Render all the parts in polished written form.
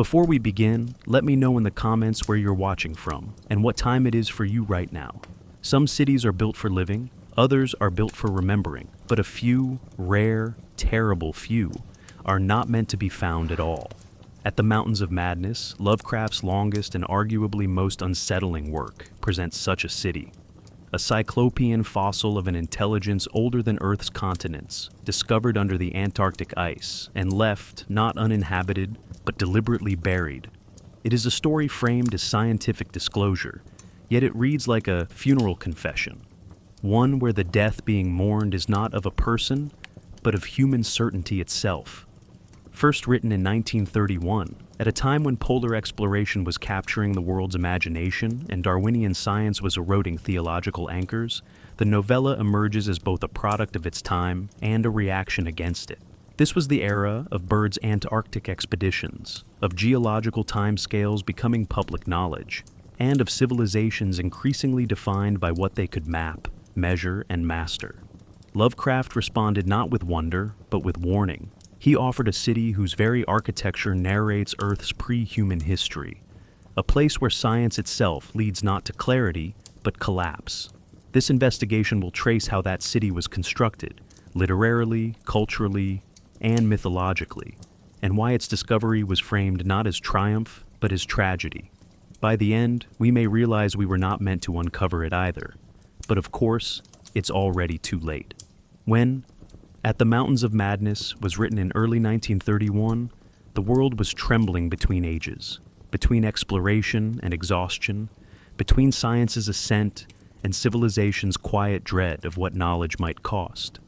Before we begin, let me know in the comments where you're watching from and what time it is for you right now. Some cities are built for living, others are built for remembering, but a few, rare, terrible few, are not meant to be found at all. At the Mountains of Madness, Lovecraft's longest and arguably most unsettling work presents such a city. A cyclopean fossil of an intelligence older than Earth's continents, discovered under the Antarctic ice and left not uninhabited, but deliberately buried. It is a story framed as scientific disclosure, yet it reads like a funeral confession, one where the death being mourned is not of a person, but of human certainty itself. First written in 1931, at a time when polar exploration was capturing the world's imagination and Darwinian science was eroding theological anchors, the novella emerges as both a product of its time and a reaction against it. This was the era of Byrd's Antarctic expeditions, of geological timescales becoming public knowledge, and of civilizations increasingly defined by what they could map, measure, and master. Lovecraft responded not with wonder, but with warning. He offered a city whose very architecture narrates Earth's pre-human history, a place where science itself leads not to clarity, but collapse. This investigation will trace how that city was constructed, literarily, culturally, and mythologically, and why its discovery was framed not as triumph, but as tragedy. By the end, we may realize we were not meant to uncover it either, but of course, it's already too late. When At the Mountains of Madness was written in early 1931, the world was trembling between ages, between exploration and exhaustion, between science's ascent and civilization's quiet dread of what knowledge might cost.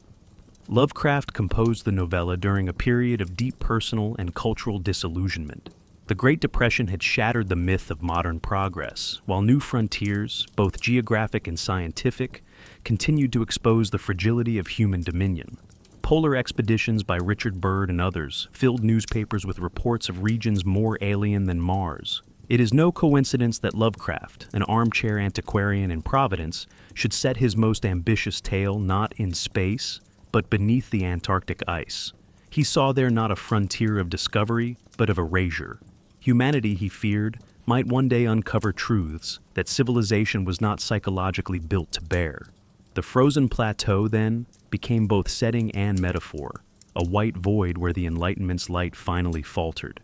Lovecraft composed the novella during a period of deep personal and cultural disillusionment. The Great Depression had shattered the myth of modern progress, while new frontiers, both geographic and scientific, continued to expose the fragility of human dominion. Polar expeditions by Richard Byrd and others filled newspapers with reports of regions more alien than Mars. It is no coincidence that Lovecraft, an armchair antiquarian in Providence, should set his most ambitious tale not in space, but beneath the Antarctic ice. He saw there not a frontier of discovery, but of erasure. Humanity, he feared, might one day uncover truths that civilization was not psychologically built to bear. The frozen plateau, then, became both setting and metaphor, a white void where the Enlightenment's light finally faltered.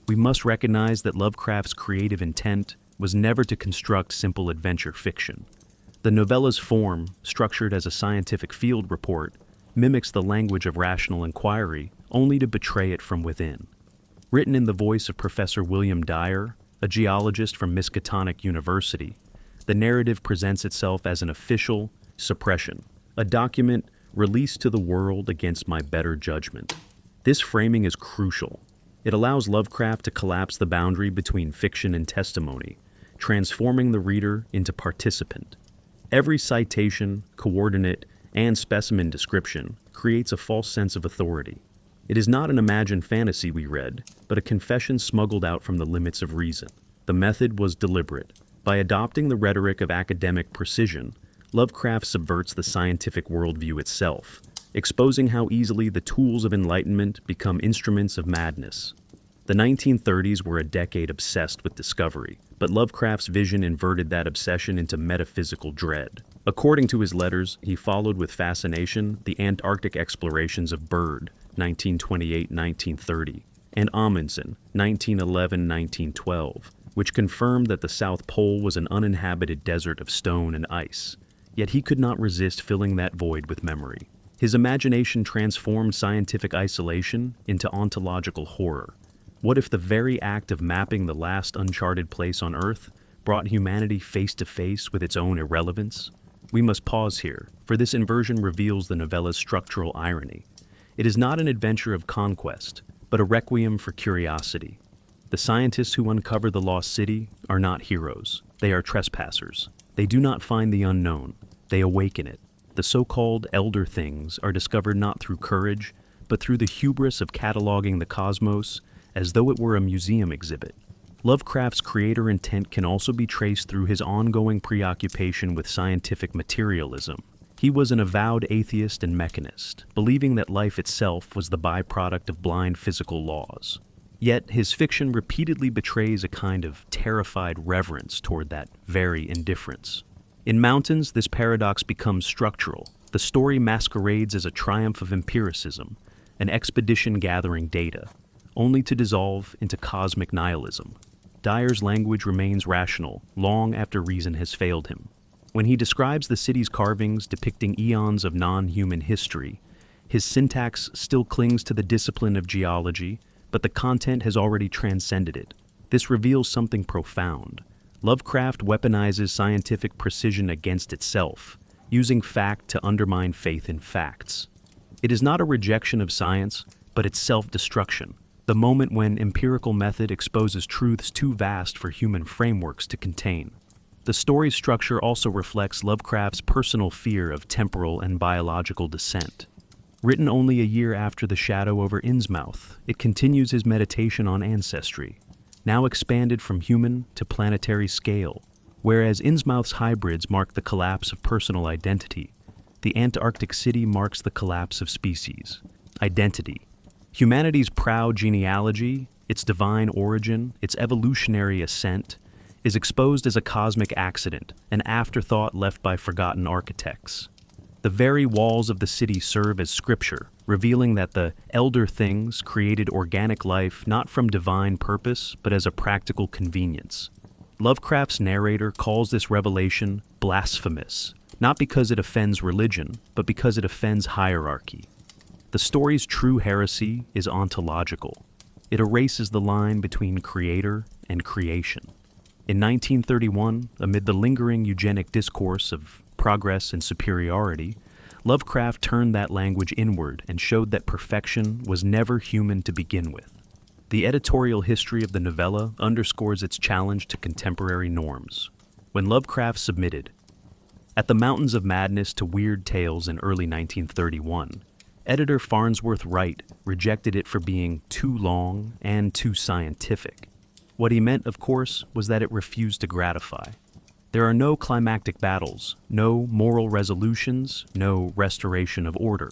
We must recognize that Lovecraft's creative intent was never to construct simple adventure fiction. The novella's form, structured as a scientific field report, mimics the language of rational inquiry only to betray it from within. Written in the voice of Professor William Dyer, a geologist from Miskatonic University, the narrative presents itself as an official suppression, a document released to the world against my better judgment. This framing is crucial. It allows Lovecraft to collapse the boundary between fiction and testimony, transforming the reader into participant. Every citation, coordinate, and specimen description creates a false sense of authority. It is not an imagined fantasy we read, but a confession smuggled out from the limits of reason. The method was deliberate. By adopting the rhetoric of academic precision, Lovecraft subverts the scientific worldview itself, exposing how easily the tools of enlightenment become instruments of madness. The 1930s were a decade obsessed with discovery, but Lovecraft's vision inverted that obsession into metaphysical dread. According to his letters, he followed with fascination the Antarctic explorations of Byrd, 1928-1930, and Amundsen, 1911-1912, which confirmed that the South Pole was an uninhabited desert of stone and ice. Yet he could not resist filling that void with memory. His imagination transformed scientific isolation into ontological horror. What if the very act of mapping the last uncharted place on Earth brought humanity face to face with its own irrelevance? We must pause here, for this inversion reveals the novella's structural irony. It is not an adventure of conquest, but a requiem for curiosity. The scientists who uncover the lost city are not heroes. They are trespassers. They do not find the unknown. They awaken it. The so-called elder things are discovered not through courage, but through the hubris of cataloging the cosmos as though it were a museum exhibit. Lovecraft's creator intent can also be traced through his ongoing preoccupation with scientific materialism. He was an avowed atheist and mechanist, believing that life itself was the byproduct of blind physical laws. Yet his fiction repeatedly betrays a kind of terrified reverence toward that very indifference. In Mountains, this paradox becomes structural. The story masquerades as a triumph of empiricism, an expedition gathering data, only to dissolve into cosmic nihilism. Dyer's language remains rational long after reason has failed him. When he describes the city's carvings depicting eons of non-human history, his syntax still clings to the discipline of geology, but the content has already transcended it. This reveals something profound. Lovecraft weaponizes scientific precision against itself, using fact to undermine faith in facts. It is not a rejection of science, but its self-destruction, the moment when empirical method exposes truths too vast for human frameworks to contain. The story's structure also reflects Lovecraft's personal fear of temporal and biological descent. Written only a year after The Shadow over Innsmouth, it continues his meditation on ancestry, now expanded from human to planetary scale. Whereas Innsmouth's hybrids mark the collapse of personal identity, the Antarctic city marks the collapse of species. Identity. Humanity's proud genealogy, its divine origin, its evolutionary ascent, is exposed as a cosmic accident, an afterthought left by forgotten architects. The very walls of the city serve as scripture, revealing that the elder things created organic life not from divine purpose, but as a practical convenience. Lovecraft's narrator calls this revelation blasphemous, not because it offends religion, but because it offends hierarchy. The story's true heresy is ontological. It erases the line between creator and creation. In 1931, amid the lingering eugenic discourse of progress and superiority, Lovecraft turned that language inward and showed that perfection was never human to begin with. The editorial history of the novella underscores its challenge to contemporary norms. When Lovecraft submitted At the Mountains of Madness to Weird Tales in early 1931, editor Farnsworth Wright rejected it for being too long and too scientific. What he meant, of course, was that it refused to gratify. There are no climactic battles, no moral resolutions, no restoration of order.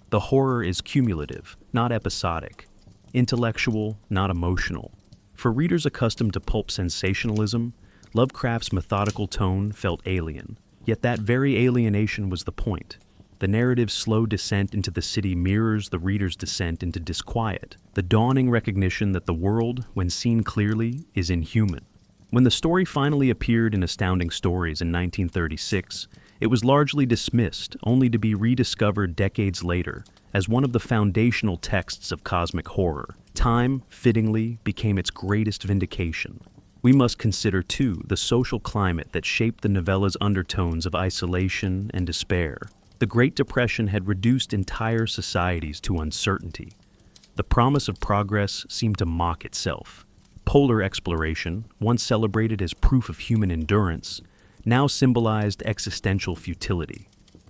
The horror is cumulative, not episodic, intellectual, not emotional. For readers accustomed to pulp sensationalism, Lovecraft's methodical tone felt alien, yet that very alienation was the point. The narrative's slow descent into the city mirrors the reader's descent into disquiet, the dawning recognition that the world, when seen clearly, is inhuman. When the story finally appeared in Astounding Stories in 1936, it was largely dismissed, only to be rediscovered decades later as one of the foundational texts of cosmic horror. Time, fittingly, became its greatest vindication. We must consider, too, the social climate that shaped the novella's undertones of isolation and despair. The Great Depression had reduced entire societies to uncertainty. The promise of progress seemed to mock itself. Polar exploration, once celebrated as proof of human endurance, now symbolized existential futility.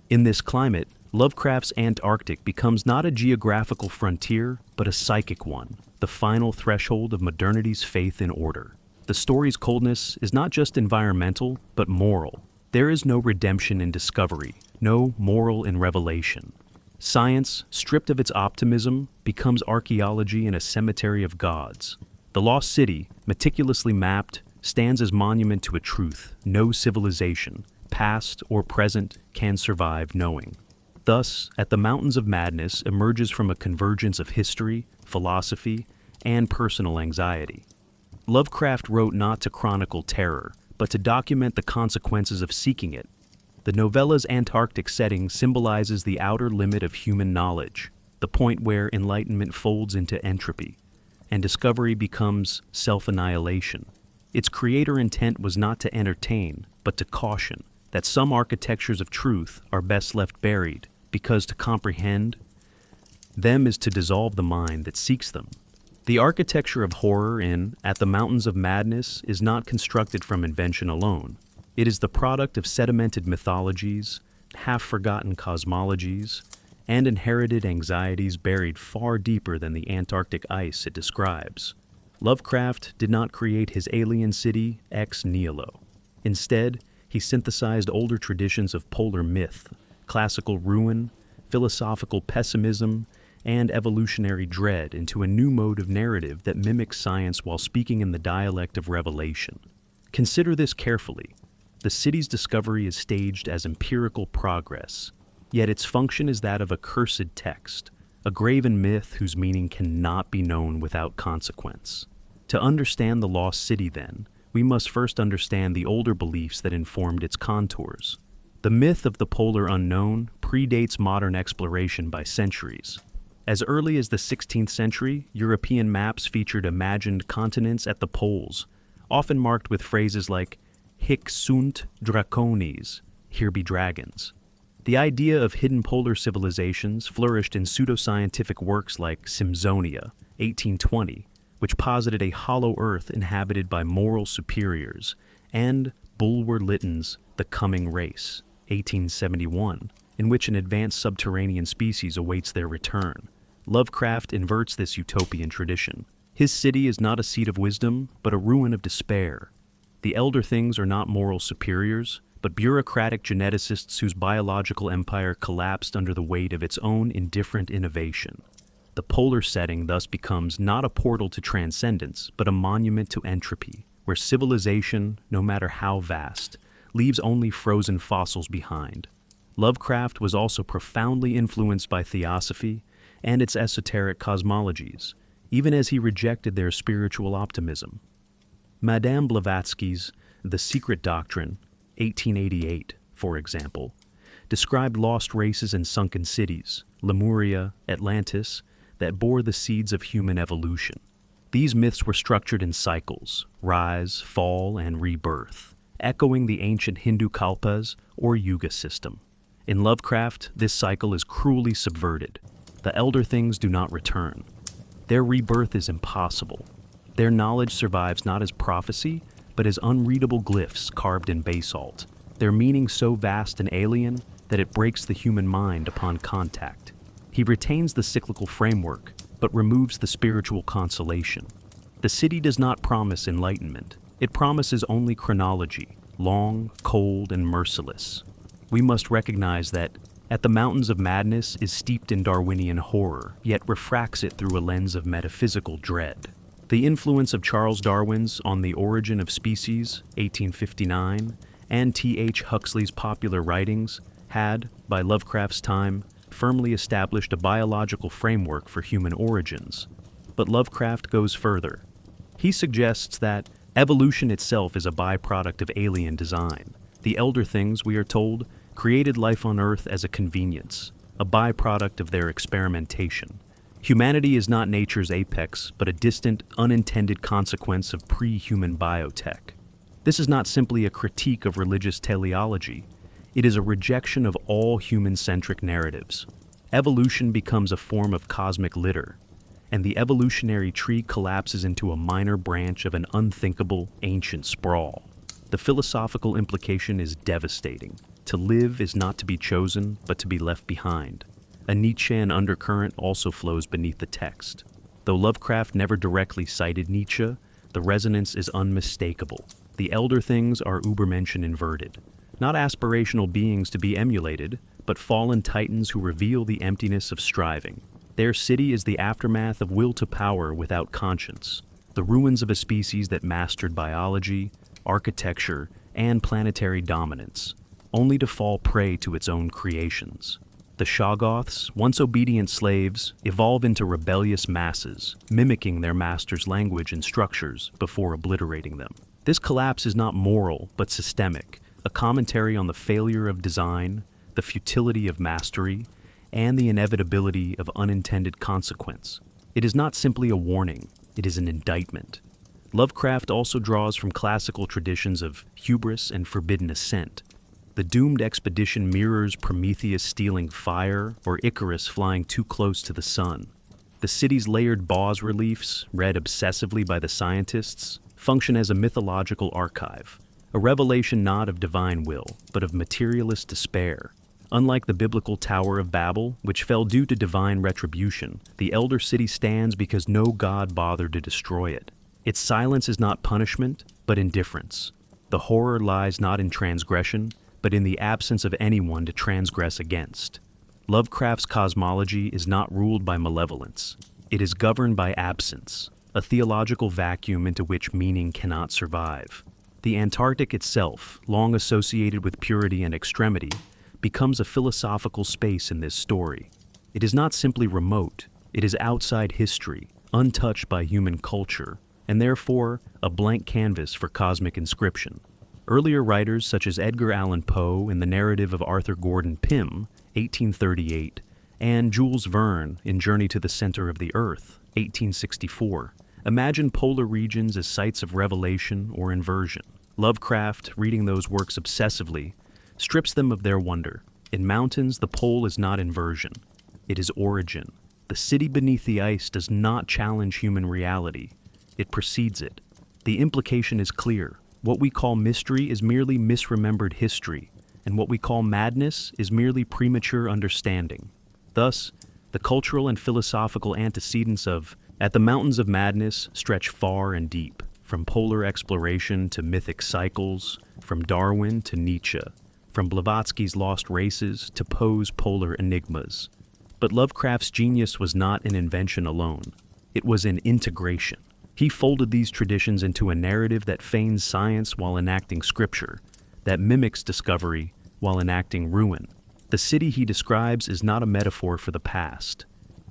In this climate, Lovecraft's Antarctic becomes not a geographical frontier, but a psychic one, the final threshold of modernity's faith in order. The story's coldness is not just environmental, but moral. There is no redemption in discovery, no moral in revelation. Science, stripped of its optimism, becomes archaeology in a cemetery of gods. The lost city, meticulously mapped, stands as monument to a truth no civilization, past or present, can survive knowing. Thus, At the Mountains of Madness emerges from a convergence of history, philosophy, and personal anxiety. Lovecraft wrote not to chronicle terror, but to document the consequences of seeking it. The novella's Antarctic setting symbolizes the outer limit of human knowledge, the point where enlightenment folds into entropy, and discovery becomes self-annihilation. Its creator intent was not to entertain, but to caution that some architectures of truth are best left buried, because to comprehend them is to dissolve the mind that seeks them. The architecture of horror in At the Mountains of Madness is not constructed from invention alone. It is the product of sedimented mythologies, half-forgotten cosmologies, and inherited anxieties buried far deeper than the Antarctic ice it describes. Lovecraft did not create his alien city ex nihilo. Instead, he synthesized older traditions of polar myth, classical ruin, philosophical pessimism, and evolutionary dread into a new mode of narrative that mimics science while speaking in the dialect of revelation. Consider this carefully. The city's discovery is staged as empirical progress, yet its function is that of a cursed text, a graven myth whose meaning cannot be known without consequence. To understand the lost city, then, we must first understand the older beliefs that informed its contours. The myth of the polar unknown predates modern exploration by centuries. As early as the 16th century, European maps featured imagined continents at the poles, often marked with phrases like "Hic sunt dracones," here be dragons. The idea of hidden polar civilizations flourished in pseudoscientific works like Simsonia, 1820, which posited a hollow Earth inhabited by moral superiors, and Bulwer Lytton's The Coming Race, 1871, in which an advanced subterranean species awaits their return. Lovecraft inverts this utopian tradition. His city is not a seat of wisdom, but a ruin of despair. The elder things are not moral superiors, but bureaucratic geneticists whose biological empire collapsed under the weight of its own indifferent innovation. The polar setting thus becomes not a portal to transcendence, but a monument to entropy, where civilization, no matter how vast, leaves only frozen fossils behind. Lovecraft was also profoundly influenced by theosophy and its esoteric cosmologies, even as he rejected their spiritual optimism. Madame Blavatsky's The Secret Doctrine, 1888, for example, described lost races and sunken cities, Lemuria, Atlantis, that bore the seeds of human evolution. These myths were structured in cycles, rise, fall, and rebirth, echoing the ancient Hindu kalpas or yuga system. In Lovecraft, this cycle is cruelly subverted. The elder things do not return. Their rebirth is impossible. Their knowledge survives not as prophecy, but as unreadable glyphs carved in basalt, their meaning so vast and alien that it breaks the human mind upon contact. He retains the cyclical framework, but removes the spiritual consolation. The city does not promise enlightenment. It promises only chronology, long, cold, and merciless. We must recognize that At the Mountains of Madness is steeped in Darwinian horror, yet refracts it through a lens of metaphysical dread. The influence of Charles Darwin's On the Origin of Species, 1859, and T.H. Huxley's popular writings had, by Lovecraft's time, firmly established a biological framework for human origins. But Lovecraft goes further. He suggests that evolution itself is a byproduct of alien design. The elder things, we are told, created life on Earth as a convenience, a byproduct of their experimentation. Humanity is not nature's apex, but a distant, unintended consequence of pre-human biotech. This is not simply a critique of religious teleology. It is a rejection of all human-centric narratives. Evolution becomes a form of cosmic litter, and the evolutionary tree collapses into a minor branch of an unthinkable, ancient sprawl. The philosophical implication is devastating. To live is not to be chosen, but to be left behind. A Nietzschean undercurrent also flows beneath the text. Though Lovecraft never directly cited Nietzsche, the resonance is unmistakable. The elder things are Übermenschen inverted. Not aspirational beings to be emulated, but fallen titans who reveal the emptiness of striving. Their city is the aftermath of will to power without conscience, the ruins of a species that mastered biology, architecture, and planetary dominance, only to fall prey to its own creations. The Shoggoths, once obedient slaves, evolve into rebellious masses, mimicking their master's language and structures before obliterating them. This collapse is not moral, but systemic, a commentary on the failure of design, the futility of mastery, and the inevitability of unintended consequence. It is not simply a warning, it is an indictment. Lovecraft also draws from classical traditions of hubris and forbidden ascent. The doomed expedition mirrors Prometheus stealing fire or Icarus flying too close to the sun. The city's layered bas-reliefs, read obsessively by the scientists, function as a mythological archive, a revelation not of divine will, but of materialist despair. Unlike the biblical Tower of Babel, which fell due to divine retribution, the Elder City stands because no god bothered to destroy it. Its silence is not punishment, but indifference. The horror lies not in transgression, but in the absence of anyone to transgress against. Lovecraft's cosmology is not ruled by malevolence. It is governed by absence, a theological vacuum into which meaning cannot survive. The Antarctic itself, long associated with purity and extremity, becomes a philosophical space in this story. It is not simply remote, it is outside history, untouched by human culture, and therefore a blank canvas for cosmic inscription. Earlier writers such as Edgar Allan Poe in the narrative of Arthur Gordon Pym, 1838, and Jules Verne in Journey to the Center of the Earth, 1864, imagine polar regions as sites of revelation or inversion. Lovecraft, reading those works obsessively, strips them of their wonder. In Mountains, the pole is not inversion, it is origin. The city beneath the ice does not challenge human reality, it precedes it. The implication is clear. What we call mystery is merely misremembered history, and what we call madness is merely premature understanding. Thus, the cultural and philosophical antecedents of At the Mountains of Madness stretch far and deep, from polar exploration to mythic cycles, from Darwin to Nietzsche, from Blavatsky's Lost Races to Poe's polar enigmas. But Lovecraft's genius was not an invention alone. It was an integration. He folded these traditions into a narrative that feigns science while enacting scripture, that mimics discovery while enacting ruin. The city he describes is not a metaphor for the past.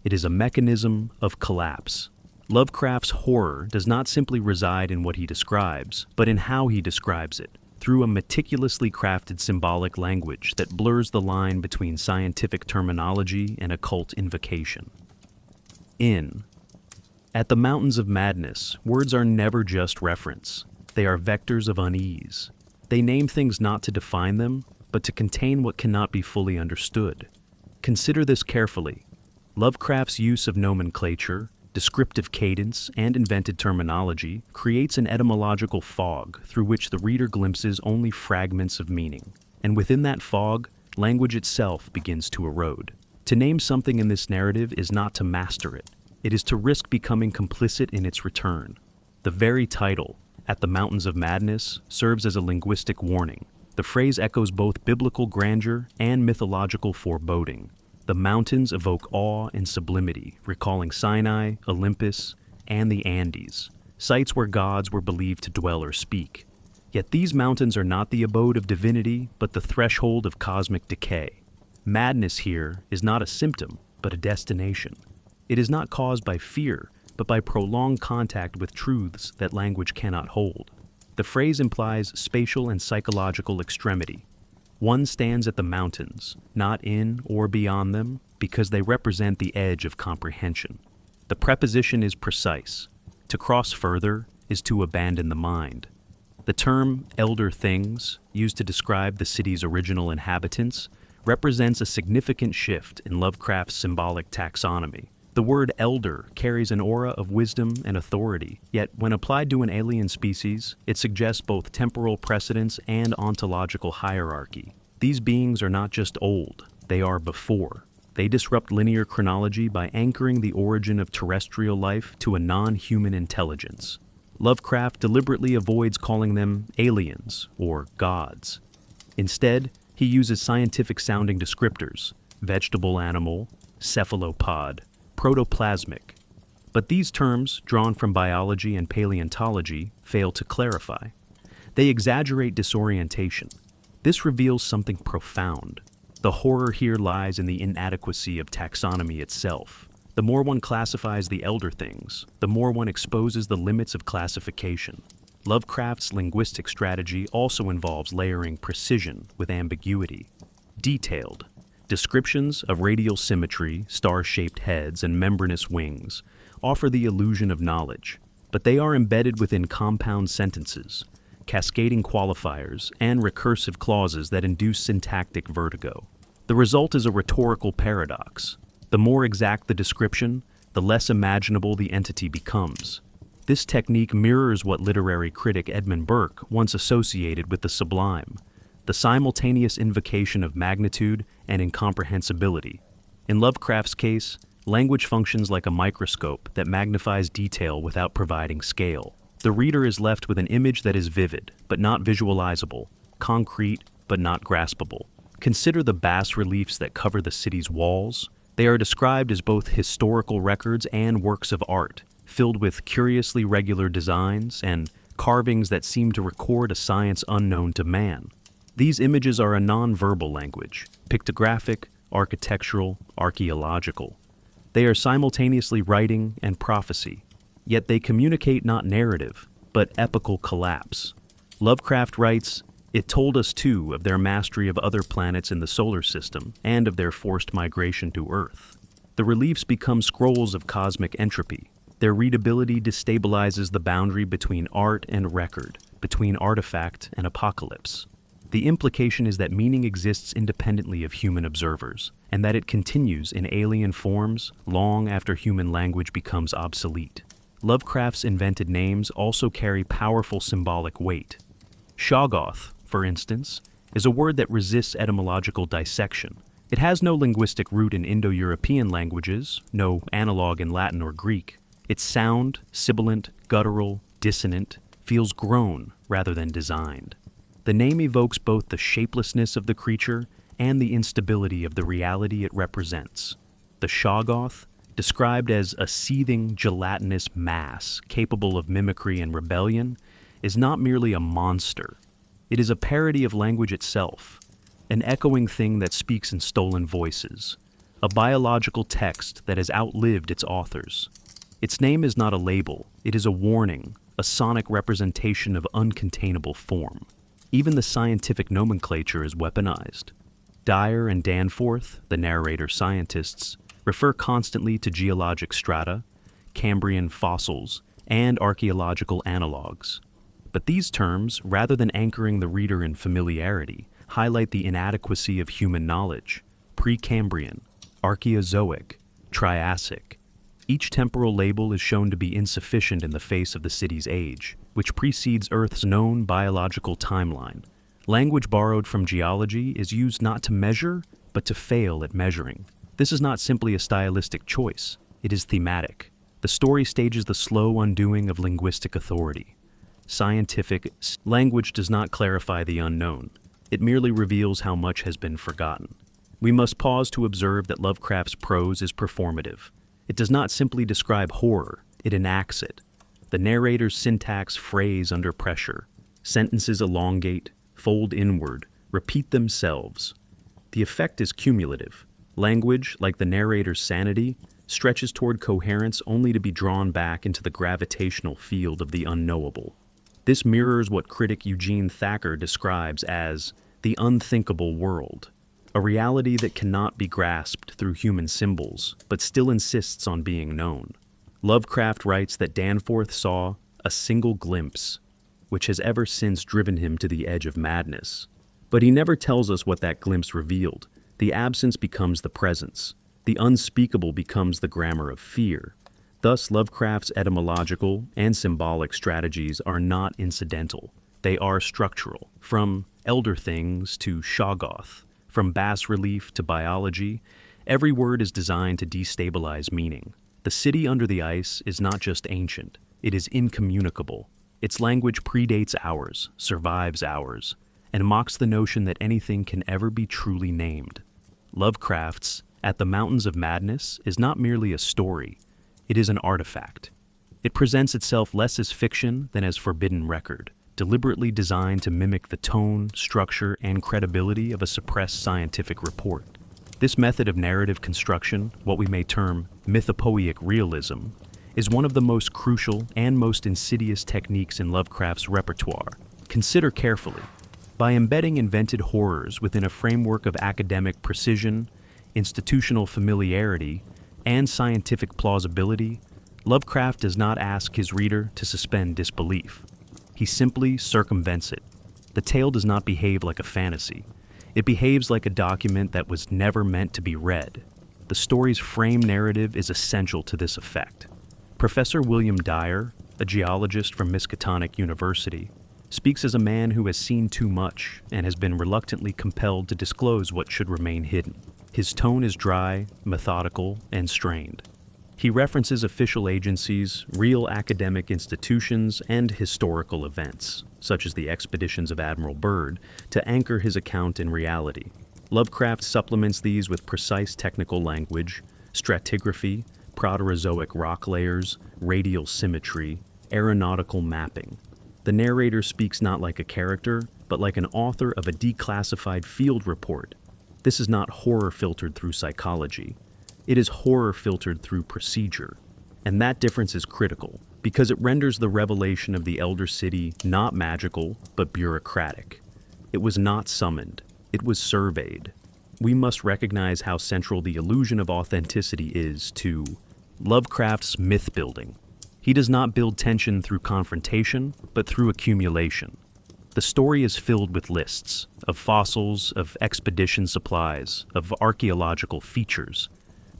It is a mechanism of collapse. Lovecraft's horror does not simply reside in what he describes, but in how he describes it, through a meticulously crafted symbolic language that blurs the line between scientific terminology and occult invocation. At the Mountains of Madness, words are never just reference. They are vectors of unease. They name things not to define them, but to contain what cannot be fully understood. Consider this carefully. Lovecraft's use of nomenclature, descriptive cadence, and invented terminology creates an etymological fog through which the reader glimpses only fragments of meaning. And within that fog, language itself begins to erode. To name something in this narrative is not to master it. It is to risk becoming complicit in its return. The very title, At the Mountains of Madness, serves as a linguistic warning. The phrase echoes both biblical grandeur and mythological foreboding. The mountains evoke awe and sublimity, recalling Sinai, Olympus, and the Andes, sites where gods were believed to dwell or speak. Yet these mountains are not the abode of divinity, but the threshold of cosmic decay. Madness here is not a symptom, but a destination. It is not caused by fear, but by prolonged contact with truths that language cannot hold. The phrase implies spatial and psychological extremity. One stands at the mountains, not in or beyond them, because they represent the edge of comprehension. The preposition is precise. To cross further is to abandon the mind. The term elder things, used to describe the city's original inhabitants, represents a significant shift in Lovecraft's symbolic taxonomy. The word elder carries an aura of wisdom and authority, yet when applied to an alien species, it suggests both temporal precedence and ontological hierarchy. These beings are not just old, they are before. They disrupt linear chronology by anchoring the origin of terrestrial life to a non-human intelligence. Lovecraft deliberately avoids calling them aliens or gods. Instead, he uses scientific-sounding descriptors: vegetable animal, cephalopod, protoplasmic. But these terms, drawn from biology and paleontology, fail to clarify. They exaggerate disorientation. This reveals something profound. The horror here lies in the inadequacy of taxonomy itself. The more one classifies the elder things, the more one exposes the limits of classification. Lovecraft's linguistic strategy also involves layering precision with ambiguity. Detailed descriptions of radial symmetry, star-shaped heads, and membranous wings offer the illusion of knowledge, but they are embedded within compound sentences, cascading qualifiers, and recursive clauses that induce syntactic vertigo. The result is a rhetorical paradox. The more exact the description, the less imaginable the entity becomes. This technique mirrors what literary critic Edmund Burke once associated with the sublime: the simultaneous invocation of magnitude and incomprehensibility. In Lovecraft's case, language functions like a microscope that magnifies detail without providing scale. The reader is left with an image that is vivid, but not visualizable, concrete, but not graspable. Consider the bas-reliefs that cover the city's walls. They are described as both historical records and works of art, filled with curiously regular designs and carvings that seem to record a science unknown to man. These images are a non-verbal language, pictographic, architectural, archaeological. They are simultaneously writing and prophecy, yet they communicate not narrative, but epical collapse. Lovecraft writes, "It told us too of their mastery of other planets in the solar system and of their forced migration to Earth." The reliefs become scrolls of cosmic entropy. Their readability destabilizes the boundary between art and record, between artifact and apocalypse. The implication is that meaning exists independently of human observers, and that it continues in alien forms long after human language becomes obsolete. Lovecraft's invented names also carry powerful symbolic weight. Shoggoth, for instance, is a word that resists etymological dissection. It has no linguistic root in Indo-European languages, no analog in Latin or Greek. Its sound, sibilant, guttural, dissonant, feels grown rather than designed. The name evokes both the shapelessness of the creature and the instability of the reality it represents. The Shoggoth, described as a seething, gelatinous mass capable of mimicry and rebellion, is not merely a monster. It is a parody of language itself, an echoing thing that speaks in stolen voices, a biological text that has outlived its authors. Its name is not a label, it is a warning, a sonic representation of uncontainable form. Even the scientific nomenclature is weaponized. Dyer and Danforth, the narrator scientists, refer constantly to geologic strata, Cambrian fossils, and archaeological analogs. But these terms, rather than anchoring the reader in familiarity, highlight the inadequacy of human knowledge: Precambrian, Archaeozoic, Triassic. Each temporal label is shown to be insufficient in the face of the city's age, which precedes Earth's known biological timeline. Language borrowed from geology is used not to measure, but to fail at measuring. This is not simply a stylistic choice, it is thematic. The story stages the slow undoing of linguistic authority. Scientific language does not clarify the unknown. It merely reveals how much has been forgotten. We must pause to observe that Lovecraft's prose is performative. It does not simply describe horror, it enacts it. The narrator's syntax frays under pressure. Sentences elongate, fold inward, repeat themselves. The effect is cumulative. Language, like the narrator's sanity, stretches toward coherence only to be drawn back into the gravitational field of the unknowable. This mirrors what critic Eugene Thacker describes as the unthinkable world, a reality that cannot be grasped through human symbols, but still insists on being known. Lovecraft writes that Danforth saw a single glimpse, which has ever since driven him to the edge of madness. But he never tells us what that glimpse revealed. The absence becomes the presence. The unspeakable becomes the grammar of fear. Thus, Lovecraft's etymological and symbolic strategies are not incidental. They are structural. From elder things to Shoggoth, from bas-relief to biology, every word is designed to destabilize meaning. The city under the ice is not just ancient, it is incommunicable. Its language predates ours, survives ours, and mocks the notion that anything can ever be truly named. Lovecraft's At the Mountains of Madness is not merely a story, it is an artifact. It presents itself less as fiction than as forbidden record, deliberately designed to mimic the tone, structure, and credibility of a suppressed scientific report. This method of narrative construction, what we may term mythopoeic realism, is one of the most crucial and most insidious techniques in Lovecraft's repertoire. Consider carefully. By embedding invented horrors within a framework of academic precision, institutional familiarity, and scientific plausibility, Lovecraft does not ask his reader to suspend disbelief. He simply circumvents it. The tale does not behave like a fantasy. It behaves like a document that was never meant to be read. The story's frame narrative is essential to this effect. Professor William Dyer, a geologist from Miskatonic University, speaks as a man who has seen too much and has been reluctantly compelled to disclose what should remain hidden. His tone is dry, methodical, and strained. He references official agencies, real academic institutions, and historical events, such as the expeditions of Admiral Byrd, to anchor his account in reality. Lovecraft supplements these with precise technical language, stratigraphy, Proterozoic rock layers, radial symmetry, aeronautical mapping. The narrator speaks not like a character, but like an author of a declassified field report. This is not horror filtered through psychology. It is horror filtered through procedure. And that difference is critical, because it renders the revelation of the Elder City not magical, but bureaucratic. It was not summoned. It was surveyed. We must recognize how central the illusion of authenticity is to Lovecraft's myth-building. He does not build tension through confrontation, but through accumulation. The story is filled with lists of fossils, of expedition supplies, of archaeological features.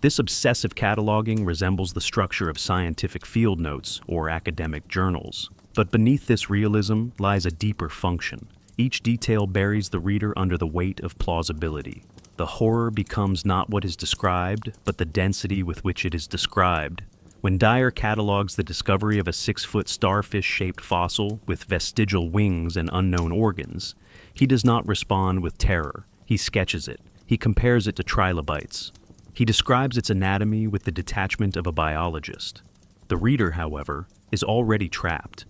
This obsessive cataloging resembles the structure of scientific field notes or academic journals. But beneath this realism lies a deeper function. Each detail buries the reader under the weight of plausibility. The horror becomes not what is described, but the density with which it is described. When Dyer catalogs the discovery of a 6-foot starfish-shaped fossil with vestigial wings and unknown organs, he does not respond with terror. He sketches it. He compares it to trilobites. He describes its anatomy with the detachment of a biologist. The reader, however, is already trapped.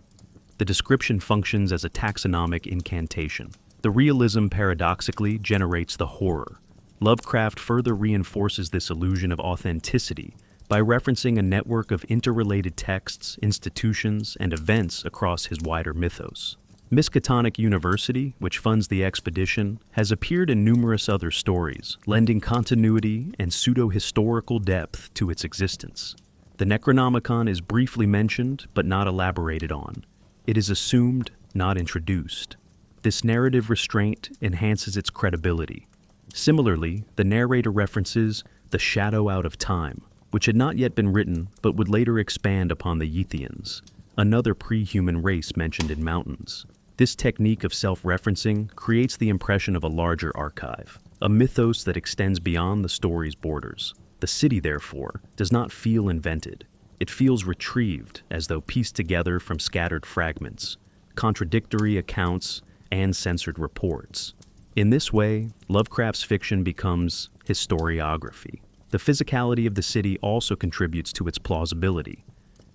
The description functions as a taxonomic incantation. The realism paradoxically generates the horror. Lovecraft further reinforces this illusion of authenticity by referencing a network of interrelated texts, institutions, and events across his wider mythos. Miskatonic University, which funds the expedition, has appeared in numerous other stories, lending continuity and pseudo-historical depth to its existence. The Necronomicon is briefly mentioned, but not elaborated on. It is assumed, not introduced. This narrative restraint enhances its credibility. Similarly, the narrator references the shadow out of time, which had not yet been written but would later expand upon the Yithians, another pre-human race mentioned in Mountains. This technique of self-referencing creates the impression of a larger archive, a mythos that extends beyond the story's borders. The city, therefore, does not feel invented. It feels retrieved, as though pieced together from scattered fragments, contradictory accounts, and censored reports. In this way, Lovecraft's fiction becomes historiography. The physicality of the city also contributes to its plausibility.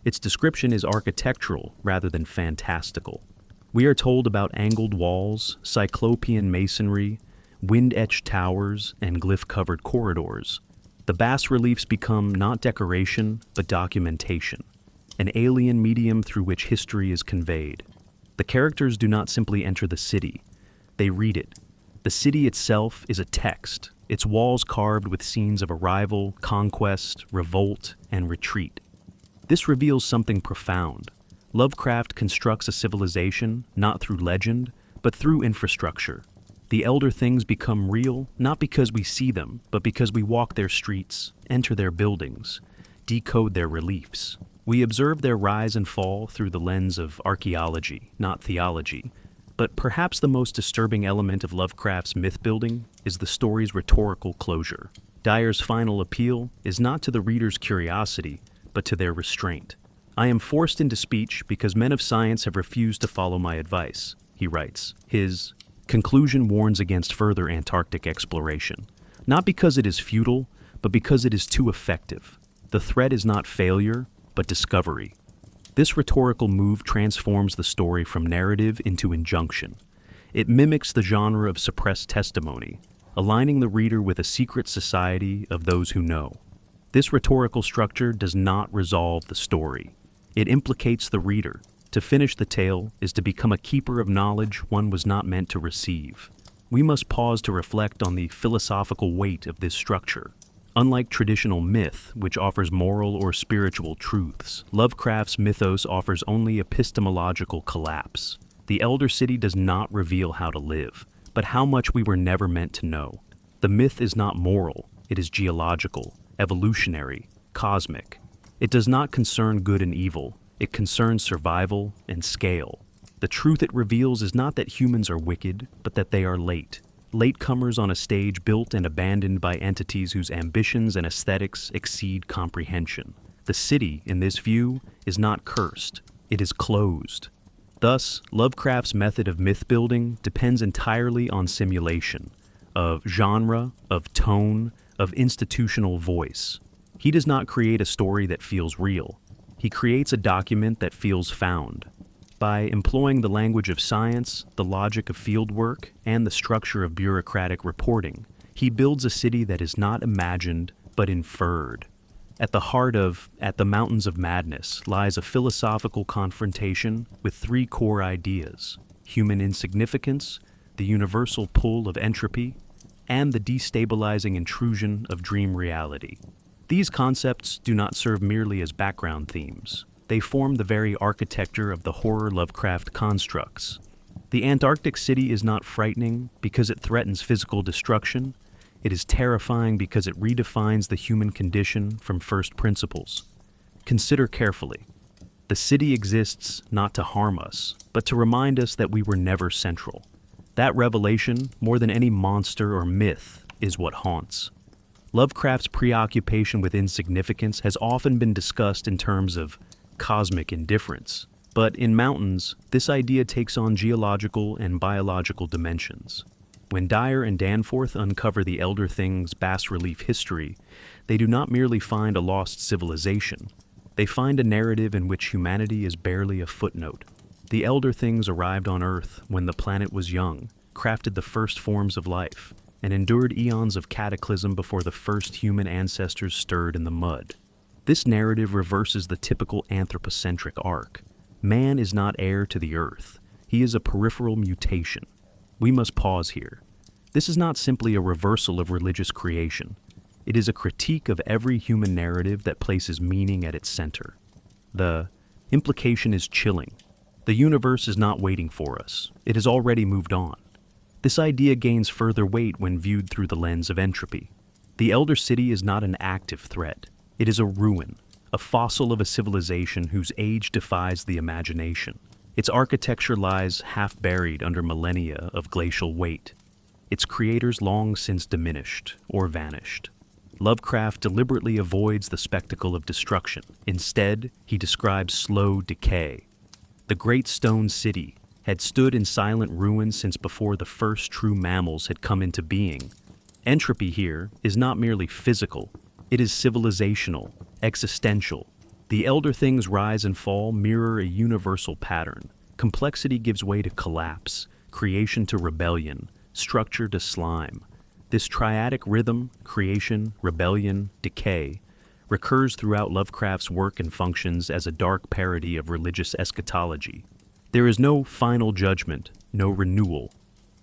Its description is architectural rather than fantastical. We are told about angled walls, cyclopean masonry, wind-etched towers, and glyph-covered corridors. The bas-reliefs become not decoration, but documentation, an alien medium through which history is conveyed. The characters do not simply enter the city, they read it. The city itself is a text, its walls carved with scenes of arrival, conquest, revolt, and retreat. This reveals something profound. Lovecraft constructs a civilization not through legend, but through infrastructure. The elder things become real not because we see them, but because we walk their streets, enter their buildings, decode their reliefs. We observe their rise and fall through the lens of archaeology, not theology. But perhaps the most disturbing element of Lovecraft's myth-building is the story's rhetorical closure. Dyer's final appeal is not to the reader's curiosity, but to their restraint. "I am forced into speech because men of science have refused to follow my advice," he writes. His conclusion warns against further Antarctic exploration, not because it is futile, but because it is too effective. The threat is not failure, but discovery. This rhetorical move transforms the story from narrative into injunction. It mimics the genre of suppressed testimony, aligning the reader with a secret society of those who know. This rhetorical structure does not resolve the story. It implicates the reader. To finish the tale is to become a keeper of knowledge one was not meant to receive. We must pause to reflect on the philosophical weight of this structure. Unlike traditional myth, which offers moral or spiritual truths, Lovecraft's mythos offers only epistemological collapse. The Elder City does not reveal how to live, but how much we were never meant to know. The myth is not moral, it is geological, evolutionary, cosmic. It does not concern good and evil, it concerns survival and scale. The truth it reveals is not that humans are wicked, but that they are latecomers on a stage built and abandoned by entities whose ambitions and aesthetics exceed comprehension. The city, in this view, is not cursed, it is closed. Thus, Lovecraft's method of myth-building depends entirely on simulation, of genre, of tone, of institutional voice. He does not create a story that feels real. He creates a document that feels found. By employing the language of science, the logic of fieldwork, and the structure of bureaucratic reporting, he builds a city that is not imagined, but inferred. At the heart of At the Mountains of Madness lies a philosophical confrontation with three core ideas: human insignificance, the universal pull of entropy, and the destabilizing intrusion of dream reality. These concepts do not serve merely as background themes. They form the very architecture of the horror Lovecraft constructs. The Antarctic city is not frightening because it threatens physical destruction. It is terrifying because it redefines the human condition from first principles. Consider carefully. The city exists not to harm us, but to remind us that we were never central. That revelation, more than any monster or myth, is what haunts. Lovecraft's preoccupation with insignificance has often been discussed in terms of cosmic indifference, but in Mountains, this idea takes on geological and biological dimensions. When Dyer and Danforth uncover the Elder Thing's bas-relief history, they do not merely find a lost civilization. They find a narrative in which humanity is barely a footnote. The Elder Things arrived on Earth when the planet was young, crafted the first forms of life, and endured eons of cataclysm before the first human ancestors stirred in the mud. This narrative reverses the typical anthropocentric arc. Man is not heir to the Earth. He is a peripheral mutation. We must pause here. This is not simply a reversal of religious creation. It is a critique of every human narrative that places meaning at its center. The implication is chilling. The universe is not waiting for us. It has already moved on. This idea gains further weight when viewed through the lens of entropy. The Elder City is not an active threat. It is a ruin, a fossil of a civilization whose age defies the imagination. Its architecture lies half buried under millennia of glacial weight. Its creators long since diminished or vanished. Lovecraft deliberately avoids the spectacle of destruction. Instead, he describes slow decay. The great stone city had stood in silent ruin since before the first true mammals had come into being. Entropy here is not merely physical, it is civilizational, existential. The Elder Things rise and fall mirror a universal pattern. Complexity gives way to collapse, creation to rebellion, structure to slime. This triadic rhythm, creation, rebellion, decay, recurs throughout Lovecraft's work and functions as a dark parody of religious eschatology. There is no final judgment, no renewal,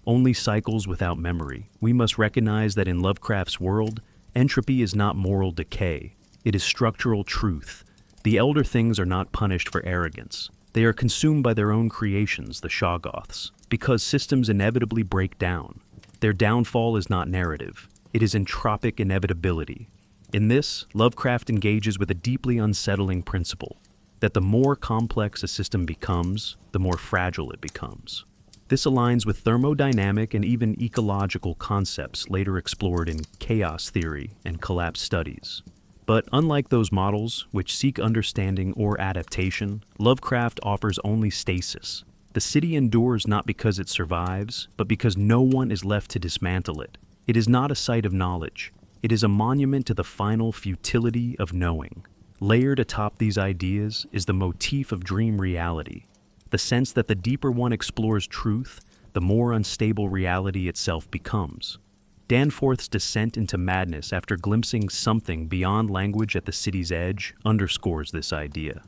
only cycles without memory. We must recognize that in Lovecraft's world, entropy is not moral decay, it is structural truth. The Elder Things are not punished for arrogance. They are consumed by their own creations, the Shoggoths, because systems inevitably break down. Their downfall is not narrative, it is entropic inevitability. In this, Lovecraft engages with a deeply unsettling principle, that the more complex a system becomes, the more fragile it becomes. This aligns with thermodynamic and even ecological concepts later explored in chaos theory and collapse studies. But unlike those models, which seek understanding or adaptation, Lovecraft offers only stasis. The city endures not because it survives, but because no one is left to dismantle it. It is not a site of knowledge. It is a monument to the final futility of knowing. Layered atop these ideas is the motif of dream reality, the sense that the deeper one explores truth, the more unstable reality itself becomes. Danforth's descent into madness after glimpsing something beyond language at the city's edge underscores this idea.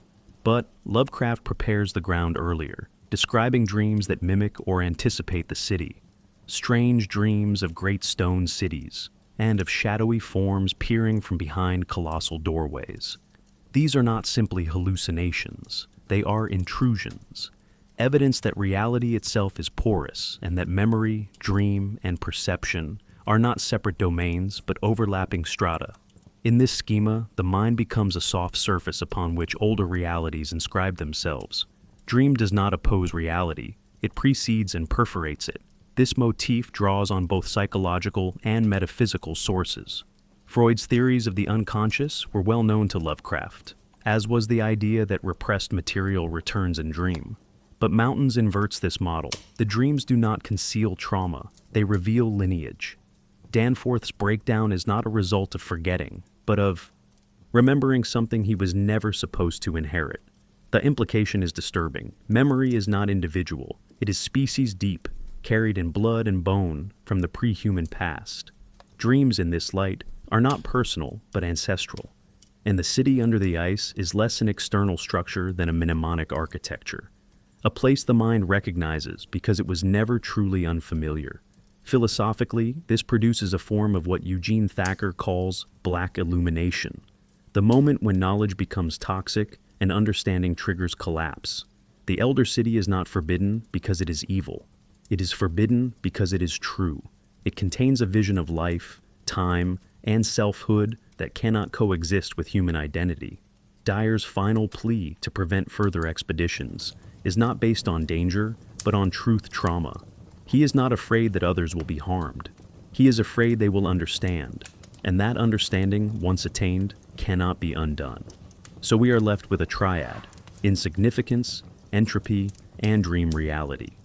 But Lovecraft prepares the ground earlier, describing dreams that mimic or anticipate the city. Strange dreams of great stone cities, and of shadowy forms peering from behind colossal doorways. These are not simply hallucinations, they are intrusions, evidence that reality itself is porous and that memory, dream, and perception are not separate domains but overlapping strata. In this schema, the mind becomes a soft surface upon which older realities inscribe themselves. Dream does not oppose reality, it precedes and perforates it. This motif draws on both psychological and metaphysical sources. Freud's theories of the unconscious were well known to Lovecraft, as was the idea that repressed material returns in dream. But Mountains inverts this model. The dreams do not conceal trauma, they reveal lineage. Danforth's breakdown is not a result of forgetting, but of remembering something he was never supposed to inherit. The implication is disturbing. Memory is not individual. It is species deep, carried in blood and bone from the pre-human past. Dreams in this light are not personal, but ancestral. And the city under the ice is less an external structure than a mnemonic architecture. A place the mind recognizes because it was never truly unfamiliar. Philosophically, this produces a form of what Eugene Thacker calls black illumination, the moment when knowledge becomes toxic and understanding triggers collapse. The Elder City is not forbidden because it is evil. It is forbidden because it is true. It contains a vision of life, time, and selfhood that cannot coexist with human identity. Dyer's final plea to prevent further expeditions is not based on danger, but on truth trauma. He is not afraid that others will be harmed. He is afraid they will understand, and that understanding, once attained, cannot be undone. So we are left with a triad: insignificance, entropy, and dream reality.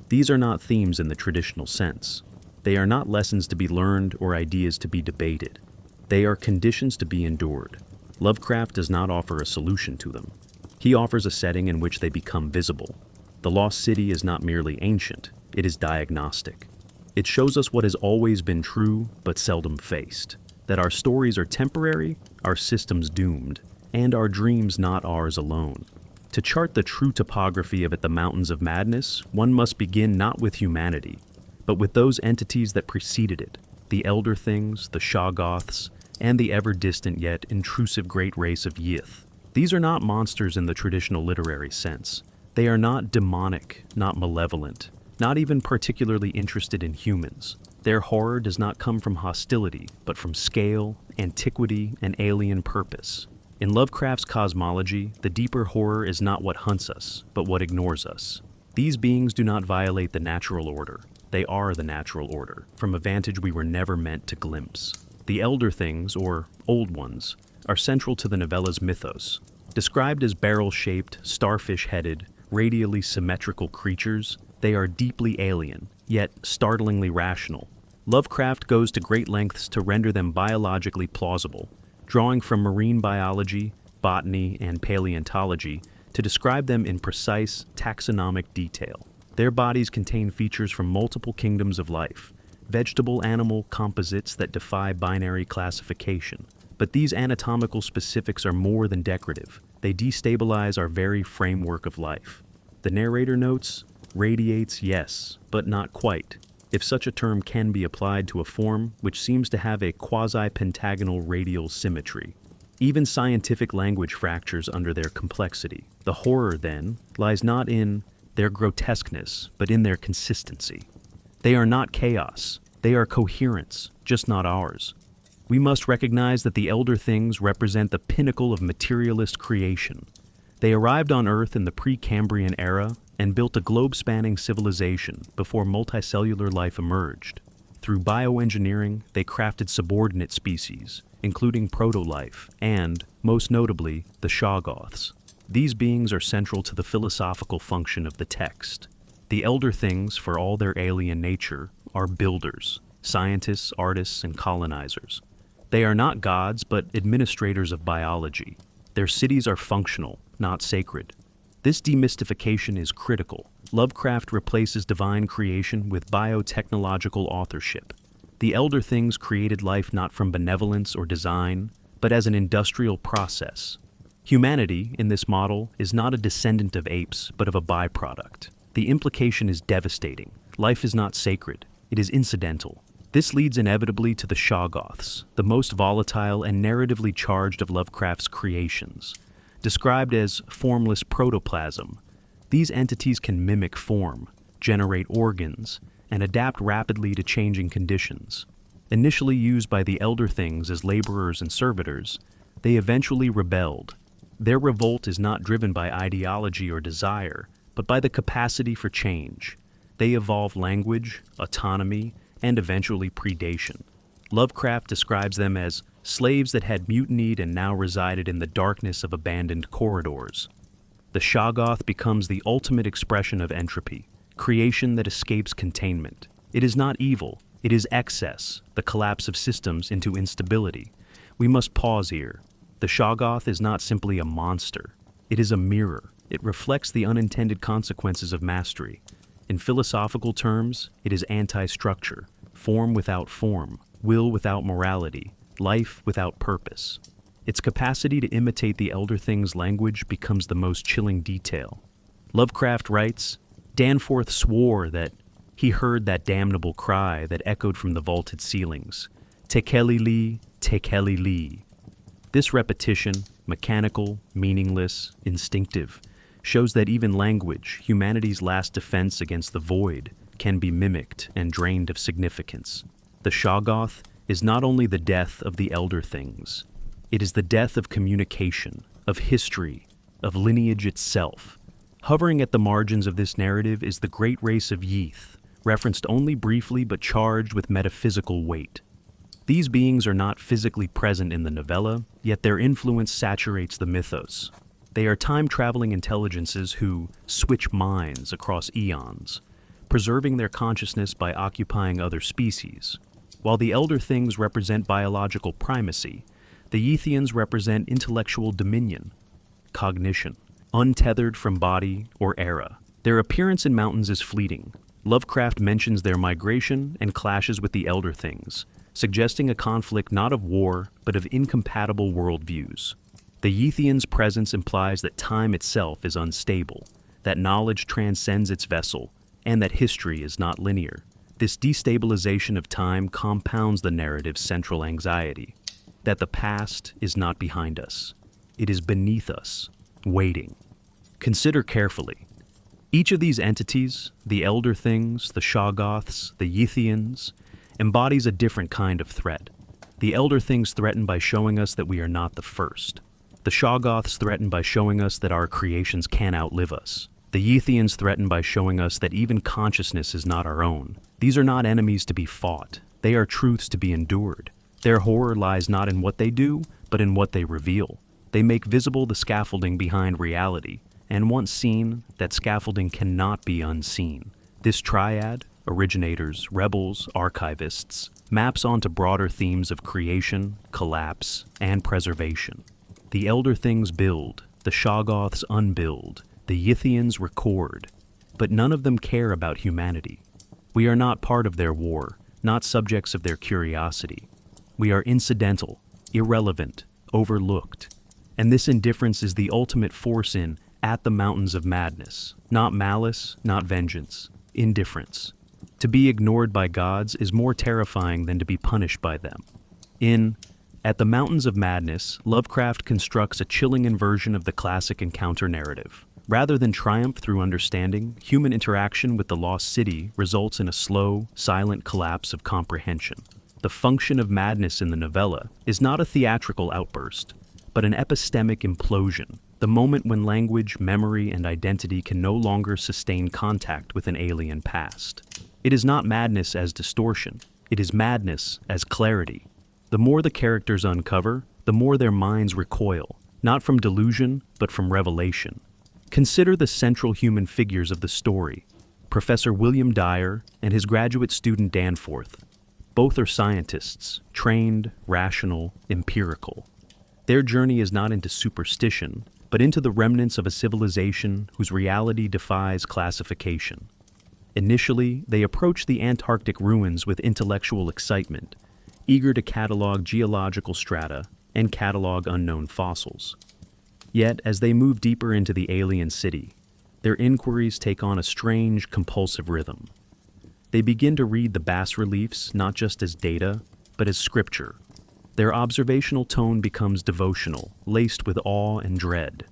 These are not themes in the traditional sense. They are not lessons to be learned or ideas to be debated. They are conditions to be endured. Lovecraft does not offer a solution to them. He offers a setting in which they become visible. The Lost City is not merely ancient, it is diagnostic. It shows us what has always been true but seldom faced, that our stories are temporary, our systems doomed, and our dreams not ours alone. To chart the true topography of the Mountains of Madness, one must begin not with humanity, but with those entities that preceded it, the Elder Things, the Shoggoths, and the ever-distant yet intrusive great race of Yith. These are not monsters in the traditional literary sense. They are not demonic, not malevolent, not even particularly interested in humans. Their horror does not come from hostility, but from scale, antiquity, and alien purpose. In Lovecraft's cosmology, the deeper horror is not what hunts us, but what ignores us. These beings do not violate the natural order. They are the natural order, from a vantage we were never meant to glimpse. The Elder Things, or Old Ones, are central to the novella's mythos. Described as barrel-shaped, starfish-headed, radially symmetrical creatures, they are deeply alien, yet startlingly rational. Lovecraft goes to great lengths to render them biologically plausible, drawing from marine biology, botany, and paleontology to describe them in precise, taxonomic detail. Their bodies contain features from multiple kingdoms of life, vegetable-animal composites that defy binary classification. But these anatomical specifics are more than decorative. They destabilize our very framework of life. The narrator notes, radiates, yes, but not quite, if such a term can be applied to a form which seems to have a quasi-pentagonal radial symmetry. Even scientific language fractures under their complexity. The horror, then, lies not in their grotesqueness, but in their consistency. They are not chaos. They are coherence, just not ours. We must recognize that the Elder Things represent the pinnacle of materialist creation. They arrived on Earth in the Precambrian era and built a globe-spanning civilization before multicellular life emerged. Through bioengineering, they crafted subordinate species, including proto-life and, most notably, the Shoggoths. These beings are central to the philosophical function of the text. The Elder Things, for all their alien nature, are builders, scientists, artists, and colonizers. They are not gods, but administrators of biology. Their cities are functional, not sacred. This demystification is critical. Lovecraft replaces divine creation with biotechnological authorship. The Elder Things created life not from benevolence or design, but as an industrial process. Humanity, in this model, is not a descendant of apes, but of a byproduct. The implication is devastating. Life is not sacred. It is incidental. This leads inevitably to the Shoggoths, the most volatile and narratively charged of Lovecraft's creations. Described as formless protoplasm, these entities can mimic form, generate organs, and adapt rapidly to changing conditions. Initially used by the Elder Things as laborers and servitors, they eventually rebelled. Their revolt is not driven by ideology or desire, but by the capacity for change. They evolve language, autonomy, and eventually predation. Lovecraft describes them as slaves that had mutinied and now resided in the darkness of abandoned corridors. The Shoggoth becomes the ultimate expression of entropy, creation that escapes containment. It is not evil, It is excess, the collapse of systems into instability. We must pause here. The Shoggoth is not simply a monster. It is a mirror. It reflects the unintended consequences of mastery. In philosophical terms, it is anti-structure, form without form, will without morality, life without purpose. Its capacity to imitate the Elder Thing's language becomes the most chilling detail. Lovecraft writes, Danforth swore that he heard that damnable cry that echoed from the vaulted ceilings. Tekeli-li, Tekeli-li. This repetition, mechanical, meaningless, instinctive, shows that even language, humanity's last defense against the void, can be mimicked and drained of significance. The Shoggoth is not only the death of the Elder Things, it is the death of communication, of history, of lineage itself. Hovering at the margins of this narrative is the great race of Yeath, referenced only briefly but charged with metaphysical weight. These beings are not physically present in the novella, yet their influence saturates the mythos. They are time-traveling intelligences who switch minds across eons, preserving their consciousness by occupying other species. While the Elder Things represent biological primacy, the Yeathians represent intellectual dominion, cognition, untethered from body or era. Their appearance in mountains is fleeting. Lovecraft mentions their migration and clashes with the Elder Things, suggesting a conflict not of war, but of incompatible worldviews. The Yeathians' presence implies that time itself is unstable, that knowledge transcends its vessel, and that history is not linear. This destabilization of time compounds the narrative's central anxiety, that the past is not behind us. It is beneath us, waiting. Consider carefully. Each of these entities, the Elder Things, the Shoggoths, the Yeathians, embodies a different kind of threat. The Elder Things threaten by showing us that we are not the first. The Shoggoths threaten by showing us that our creations can outlive us. The Yeathians threaten by showing us that even consciousness is not our own. These are not enemies to be fought. They are truths to be endured. Their horror lies not in what they do, but in what they reveal. They make visible the scaffolding behind reality, and once seen, that scaffolding cannot be unseen. This triad, originators, rebels, archivists, maps onto broader themes of creation, collapse, and preservation. The Elder Things build, the Shoggoths unbuild, the Yeathians record, but none of them care about humanity. We are not part of their war, not subjects of their curiosity. We are incidental, irrelevant, overlooked. And this indifference is the ultimate force in At the Mountains of Madness. Not malice, not vengeance, indifference. To be ignored by gods is more terrifying than to be punished by them. In At the Mountains of Madness, Lovecraft constructs a chilling inversion of the classic encounter narrative. Rather than triumph through understanding, human interaction with the lost city results in a slow, silent collapse of comprehension. The function of madness in the novella is not a theatrical outburst, but an epistemic implosion, the moment when language, memory, and identity can no longer sustain contact with an alien past. It is not madness as distortion, it is madness as clarity. The more the characters uncover, the more their minds recoil, not from delusion, but from revelation. Consider the central human figures of the story, Professor William Dyer and his graduate student Danforth. Both are scientists, trained, rational, empirical. Their journey is not into superstition, but into the remnants of a civilization whose reality defies classification. Initially, they approach the Antarctic ruins with intellectual excitement, eager to catalog geological strata and catalog unknown fossils. Yet, as they move deeper into the alien city, their inquiries take on a strange, compulsive rhythm. They begin to read the bas-reliefs not just as data, but as scripture. Their observational tone becomes devotional, laced with awe and dread.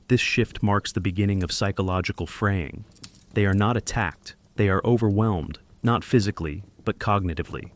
This shift marks the beginning of psychological fraying. They are not attacked, they are overwhelmed, not physically, but cognitively.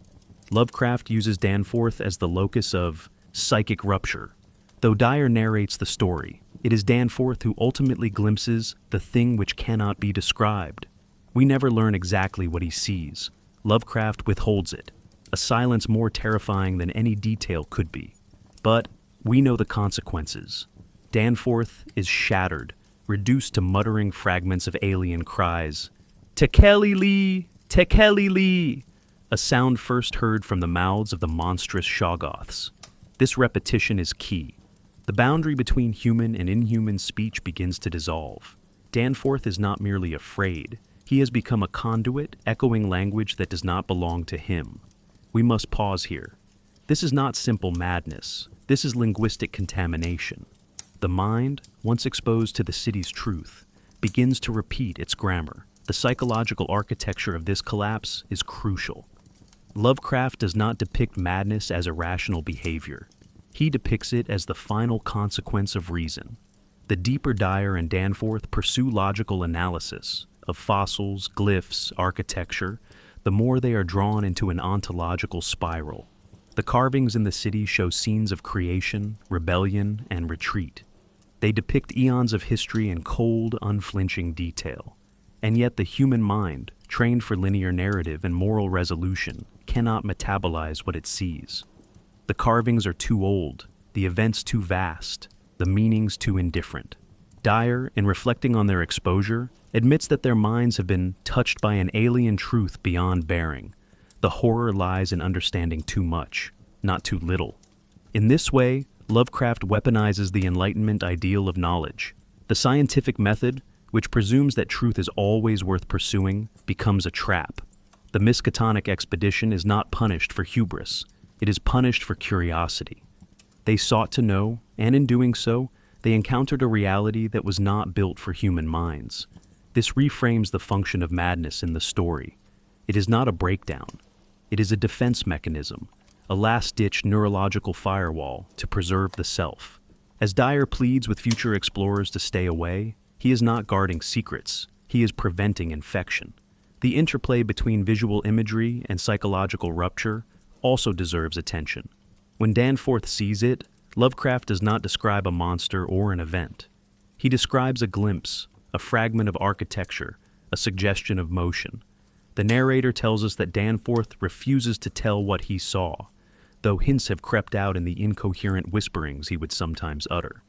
Lovecraft uses Danforth as the locus of psychic rupture. Though Dyer narrates the story, it is Danforth who ultimately glimpses the thing which cannot be described. We never learn exactly what he sees. Lovecraft withholds it, a silence more terrifying than any detail could be. But we know the consequences. Danforth is shattered, reduced to muttering fragments of alien cries. Tekeli-li! Tekeli-li! a sound first heard from the mouths of the monstrous Shoggoths. This repetition is key. The boundary between human and inhuman speech begins to dissolve. Danforth is not merely afraid. He has become a conduit, echoing language that does not belong to him. We must pause here. This is not simple madness. This is linguistic contamination. The mind, once exposed to the city's truth, begins to repeat its grammar. The psychological architecture of this collapse is crucial. Lovecraft does not depict madness as irrational behavior. He depicts it as the final consequence of reason. The deeper Dyer and Danforth pursue logical analysis of fossils, glyphs, architecture, the more they are drawn into an ontological spiral. The carvings in the city show scenes of creation, rebellion, and retreat. They depict eons of history in cold, unflinching detail. And yet the human mind, trained for linear narrative and moral resolution, cannot metabolize what it sees. The carvings are too old, the events too vast, the meanings too indifferent. Dyer, in reflecting on their exposure, admits that their minds have been touched by an alien truth beyond bearing. The horror lies in understanding too much, not too little. In this way, Lovecraft weaponizes the Enlightenment ideal of knowledge. The scientific method, which presumes that truth is always worth pursuing, becomes a trap. The Miskatonic expedition is not punished for hubris. It is punished for curiosity. They sought to know, and in doing so, they encountered a reality that was not built for human minds. This reframes the function of madness in the story. It is not a breakdown. It is a defense mechanism, a last-ditch neurological firewall to preserve the self. As Dyer pleads with future explorers to stay away, he is not guarding secrets. He is preventing infection. The interplay between visual imagery and psychological rupture also deserves attention. When Danforth sees it, Lovecraft does not describe a monster or an event. He describes a glimpse, a fragment of architecture, a suggestion of motion. The narrator tells us that Danforth refuses to tell what he saw, though hints have crept out in the incoherent whisperings he would sometimes utter.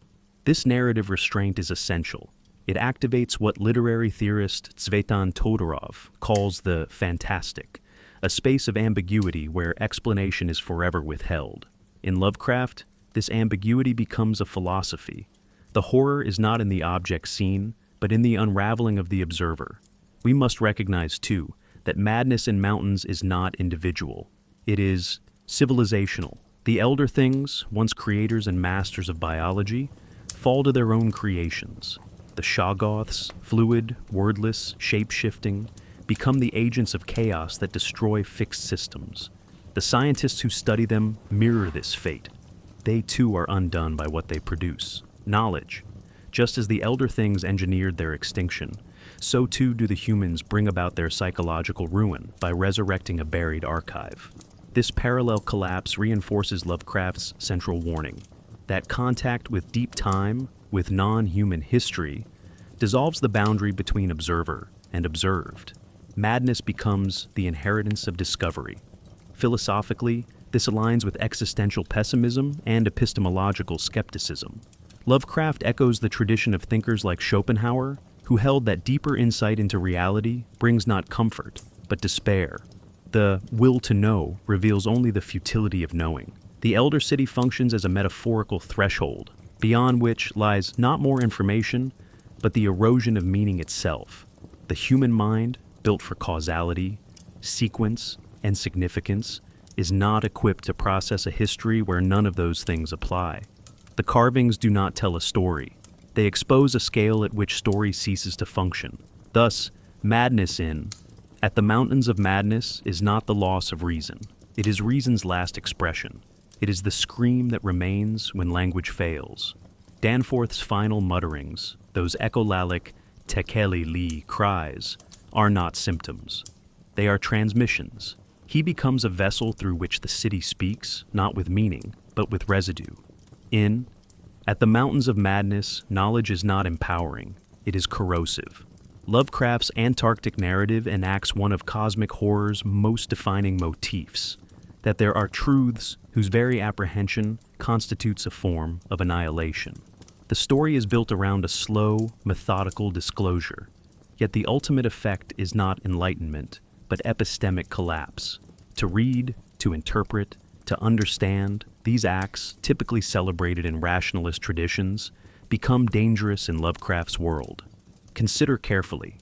This narrative restraint is essential. It activates what literary theorist Tsvetan Todorov calls the fantastic, a space of ambiguity where explanation is forever withheld. In Lovecraft, this ambiguity becomes a philosophy. The horror is not in the object seen, but in the unraveling of the observer. We must recognize, too, that madness in mountains is not individual. It is civilizational. The elder things, once creators and masters of biology, fall to their own creations. The Shoggoths, fluid, wordless, shape-shifting, become the agents of chaos that destroy fixed systems. The scientists who study them mirror this fate. They too are undone by what they produce, knowledge. Just as the elder things engineered their extinction, so too do the humans bring about their psychological ruin by resurrecting a buried archive. This parallel collapse reinforces Lovecraft's central warning, that contact with deep time, with non-human history, dissolves the boundary between observer and observed. Madness becomes the inheritance of discovery. Philosophically, this aligns with existential pessimism and epistemological skepticism. Lovecraft echoes the tradition of thinkers like Schopenhauer, who held that deeper insight into reality brings not comfort, but despair. The will to know reveals only the futility of knowing. The Elder City functions as a metaphorical threshold, beyond which lies not more information, but the erosion of meaning itself. The human mind, built for causality, sequence, and significance, is not equipped to process a history where none of those things apply. The carvings do not tell a story. They expose a scale at which story ceases to function. Thus, madness At the Mountains of Madness is not the loss of reason. It is reason's last expression. It is the scream that remains when language fails. Danforth's final mutterings, those echolalic tekeli li cries, are not symptoms. They are transmissions. He becomes a vessel through which the city speaks, not with meaning, but with residue. At the Mountains of Madness, knowledge is not empowering, it is corrosive. Lovecraft's Antarctic narrative enacts one of cosmic horror's most defining motifs, that there are truths whose very apprehension constitutes a form of annihilation. The story is built around a slow, methodical disclosure, yet the ultimate effect is not enlightenment, but epistemic collapse. To read, to interpret, to understand, these acts, typically celebrated in rationalist traditions, become dangerous in Lovecraft's world. Consider carefully.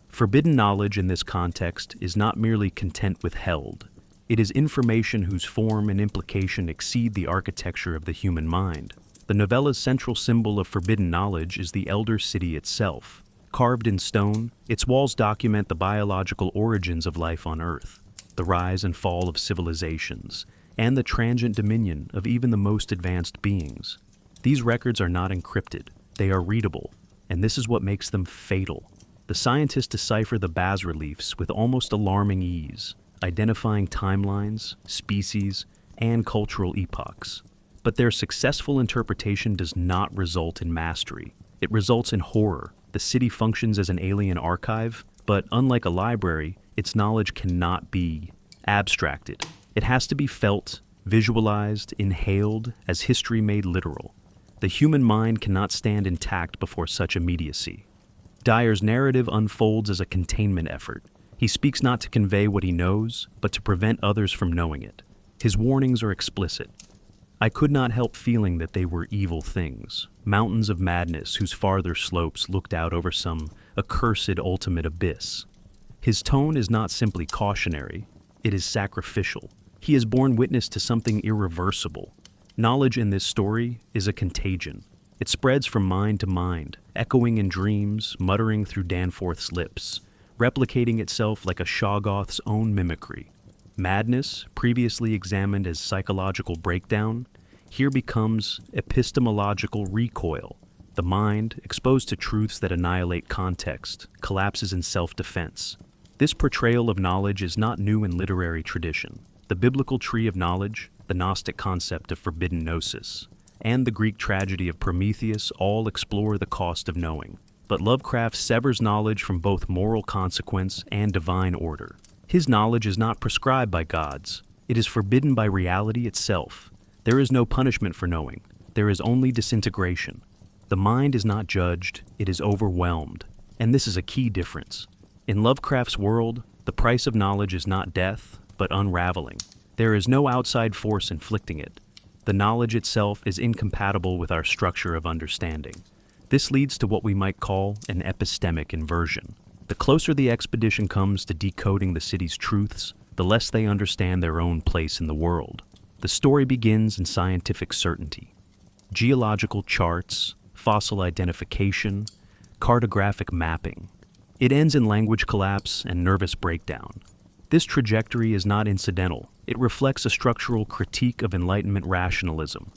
Forbidden knowledge in this context is not merely content withheld. It is information whose form and implication exceed the architecture of the human mind. The novella's central symbol of forbidden knowledge is the Elder City itself. Carved in stone, its walls document the biological origins of life on Earth, the rise and fall of civilizations, and the transient dominion of even the most advanced beings. These records are not encrypted, they are readable, and this is what makes them fatal. The scientists decipher the bas-reliefs with almost alarming ease, identifying timelines, species, and cultural epochs. But their successful interpretation does not result in mastery. It results in horror. The city functions as an alien archive, but unlike a library, its knowledge cannot be abstracted. It has to be felt, visualized, inhaled, as history made literal. The human mind cannot stand intact before such immediacy. Dyer's narrative unfolds as a containment effort. He speaks not to convey what he knows, but to prevent others from knowing it. His warnings are explicit. I could not help feeling that they were evil things, mountains of madness whose farther slopes looked out over some accursed ultimate abyss. His tone is not simply cautionary, it is sacrificial. He has borne witness to something irreversible. Knowledge in this story is a contagion. It spreads from mind to mind, echoing in dreams, muttering through Danforth's lips, replicating itself like a Shoggoth's own mimicry. Madness, previously examined as psychological breakdown, here becomes epistemological recoil. The mind, exposed to truths that annihilate context, collapses in self-defense. This portrayal of knowledge is not new in literary tradition. The biblical tree of knowledge, the Gnostic concept of forbidden gnosis, and the Greek tragedy of Prometheus all explore the cost of knowing. But Lovecraft severs knowledge from both moral consequence and divine order. His knowledge is not prescribed by gods. It is forbidden by reality itself. There is no punishment for knowing. There is only disintegration. The mind is not judged, it is overwhelmed. And this is a key difference. In Lovecraft's world, the price of knowledge is not death, but unraveling. There is no outside force inflicting it. The knowledge itself is incompatible with our structure of understanding. This leads to what we might call an epistemic inversion. The closer the expedition comes to decoding the city's truths, the less they understand their own place in the world. The story begins in scientific certainty. Geological charts, fossil identification, cartographic mapping. It ends in language collapse and nervous breakdown. This trajectory is not incidental. It reflects a structural critique of Enlightenment rationalism.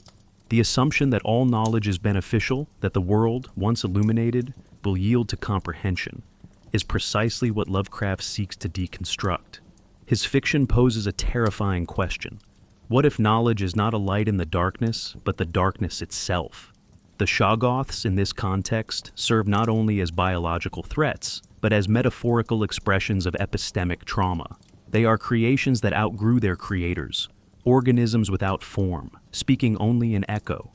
The assumption that all knowledge is beneficial, that the world, once illuminated, will yield to comprehension, is precisely what Lovecraft seeks to deconstruct. His fiction poses a terrifying question. What if knowledge is not a light in the darkness, but the darkness itself? The Shoggoths, in this context, serve not only as biological threats, but as metaphorical expressions of epistemic trauma. They are creations that outgrew their creators, organisms without form, speaking only in echo.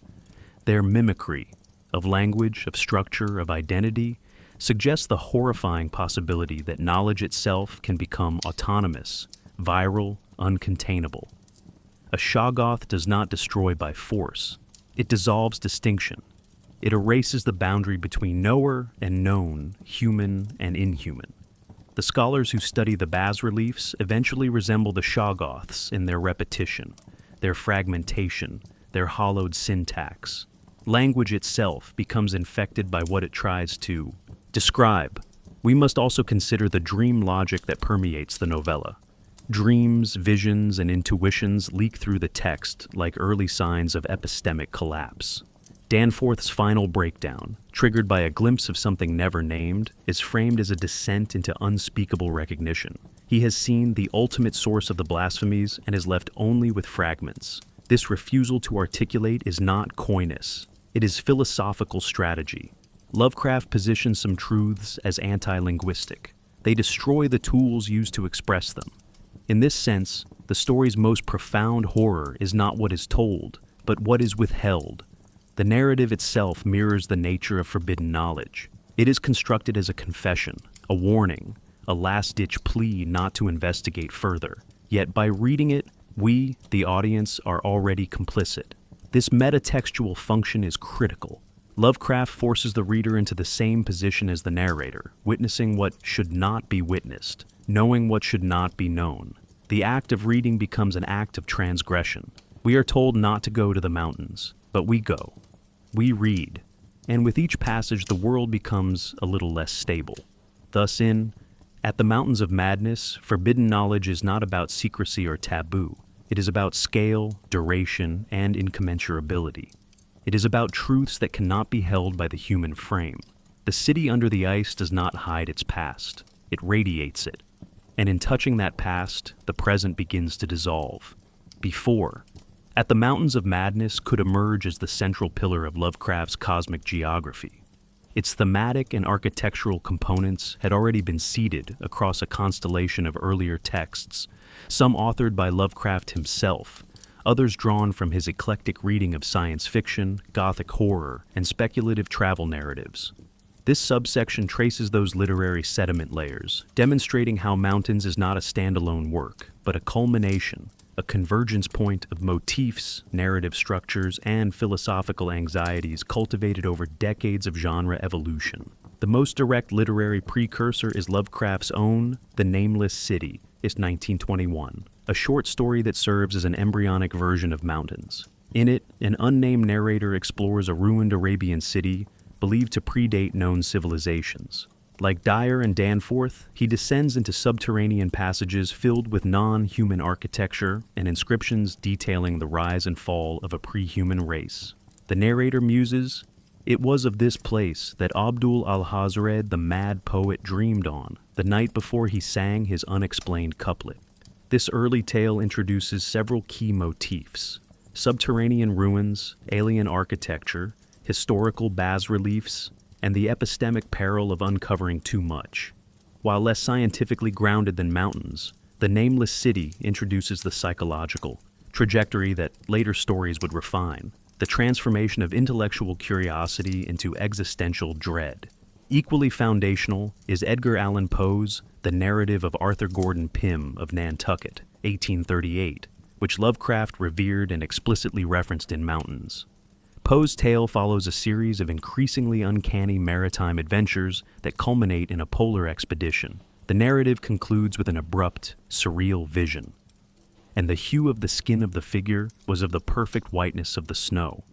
Their mimicry, of language, of structure, of identity, suggests the horrifying possibility that knowledge itself can become autonomous, viral, uncontainable. A Shoggoth does not destroy by force. It dissolves distinction. It erases the boundary between knower and known, human and inhuman. The scholars who study the bas-reliefs eventually resemble the Shoggoths in their repetition, their fragmentation, their hollowed syntax. Language itself becomes infected by what it tries to describe. We must also consider the dream logic that permeates the novella. Dreams, visions, and intuitions leak through the text like early signs of epistemic collapse. Danforth's final breakdown, triggered by a glimpse of something never named, is framed as a descent into unspeakable recognition. He has seen the ultimate source of the blasphemies and is left only with fragments. This refusal to articulate is not coyness. It is philosophical strategy. Lovecraft positions some truths as anti-linguistic. They destroy the tools used to express them. In this sense, the story's most profound horror is not what is told, but what is withheld. The narrative itself mirrors the nature of forbidden knowledge. It is constructed as a confession, a warning, a last-ditch plea not to investigate further. Yet by reading it, we, the audience, are already complicit. This metatextual function is critical. Lovecraft forces the reader into the same position as the narrator, witnessing what should not be witnessed, knowing what should not be known. The act of reading becomes an act of transgression. We are told not to go to the mountains, but we go. We read. And with each passage, the world becomes a little less stable. Thus At the Mountains of Madness, forbidden knowledge is not about secrecy or taboo. It is about scale, duration, and incommensurability. It is about truths that cannot be held by the human frame. The city under the ice does not hide its past. It radiates it. And in touching that past, the present begins to dissolve. At the Mountains of Madness could emerge as the central pillar of Lovecraft's cosmic geography. Its thematic and architectural components had already been seeded across a constellation of earlier texts, some authored by Lovecraft himself, others drawn from his eclectic reading of science fiction, gothic horror, and speculative travel narratives. This subsection traces those literary sediment layers, demonstrating how Mountains is not a standalone work, but a culmination, a convergence point of motifs, narrative structures, and philosophical anxieties cultivated over decades of genre evolution. The most direct literary precursor is Lovecraft's own The Nameless City, 1921, a short story that serves as an embryonic version of Mountains. In it, an unnamed narrator explores a ruined Arabian city believed to predate known civilizations. Like Dyer and Danforth, he descends into subterranean passages filled with non-human architecture and inscriptions detailing the rise and fall of a pre-human race. The narrator muses, "It was of this place that Abdul al-Hazred, the mad poet, dreamed on, the night before he sang his unexplained couplet." This early tale introduces several key motifs: subterranean ruins, alien architecture, historical bas-reliefs, and the epistemic peril of uncovering too much. While less scientifically grounded than Mountains, The Nameless City introduces the psychological trajectory that later stories would refine, the transformation of intellectual curiosity into existential dread. Equally foundational is Edgar Allan Poe's The Narrative of Arthur Gordon Pym of Nantucket, 1838, which Lovecraft revered and explicitly referenced in Mountains. Poe's tale follows a series of increasingly uncanny maritime adventures that culminate in a polar expedition. The narrative concludes with an abrupt, surreal vision. And the hue of the skin of the figure was of the perfect whiteness of the snow.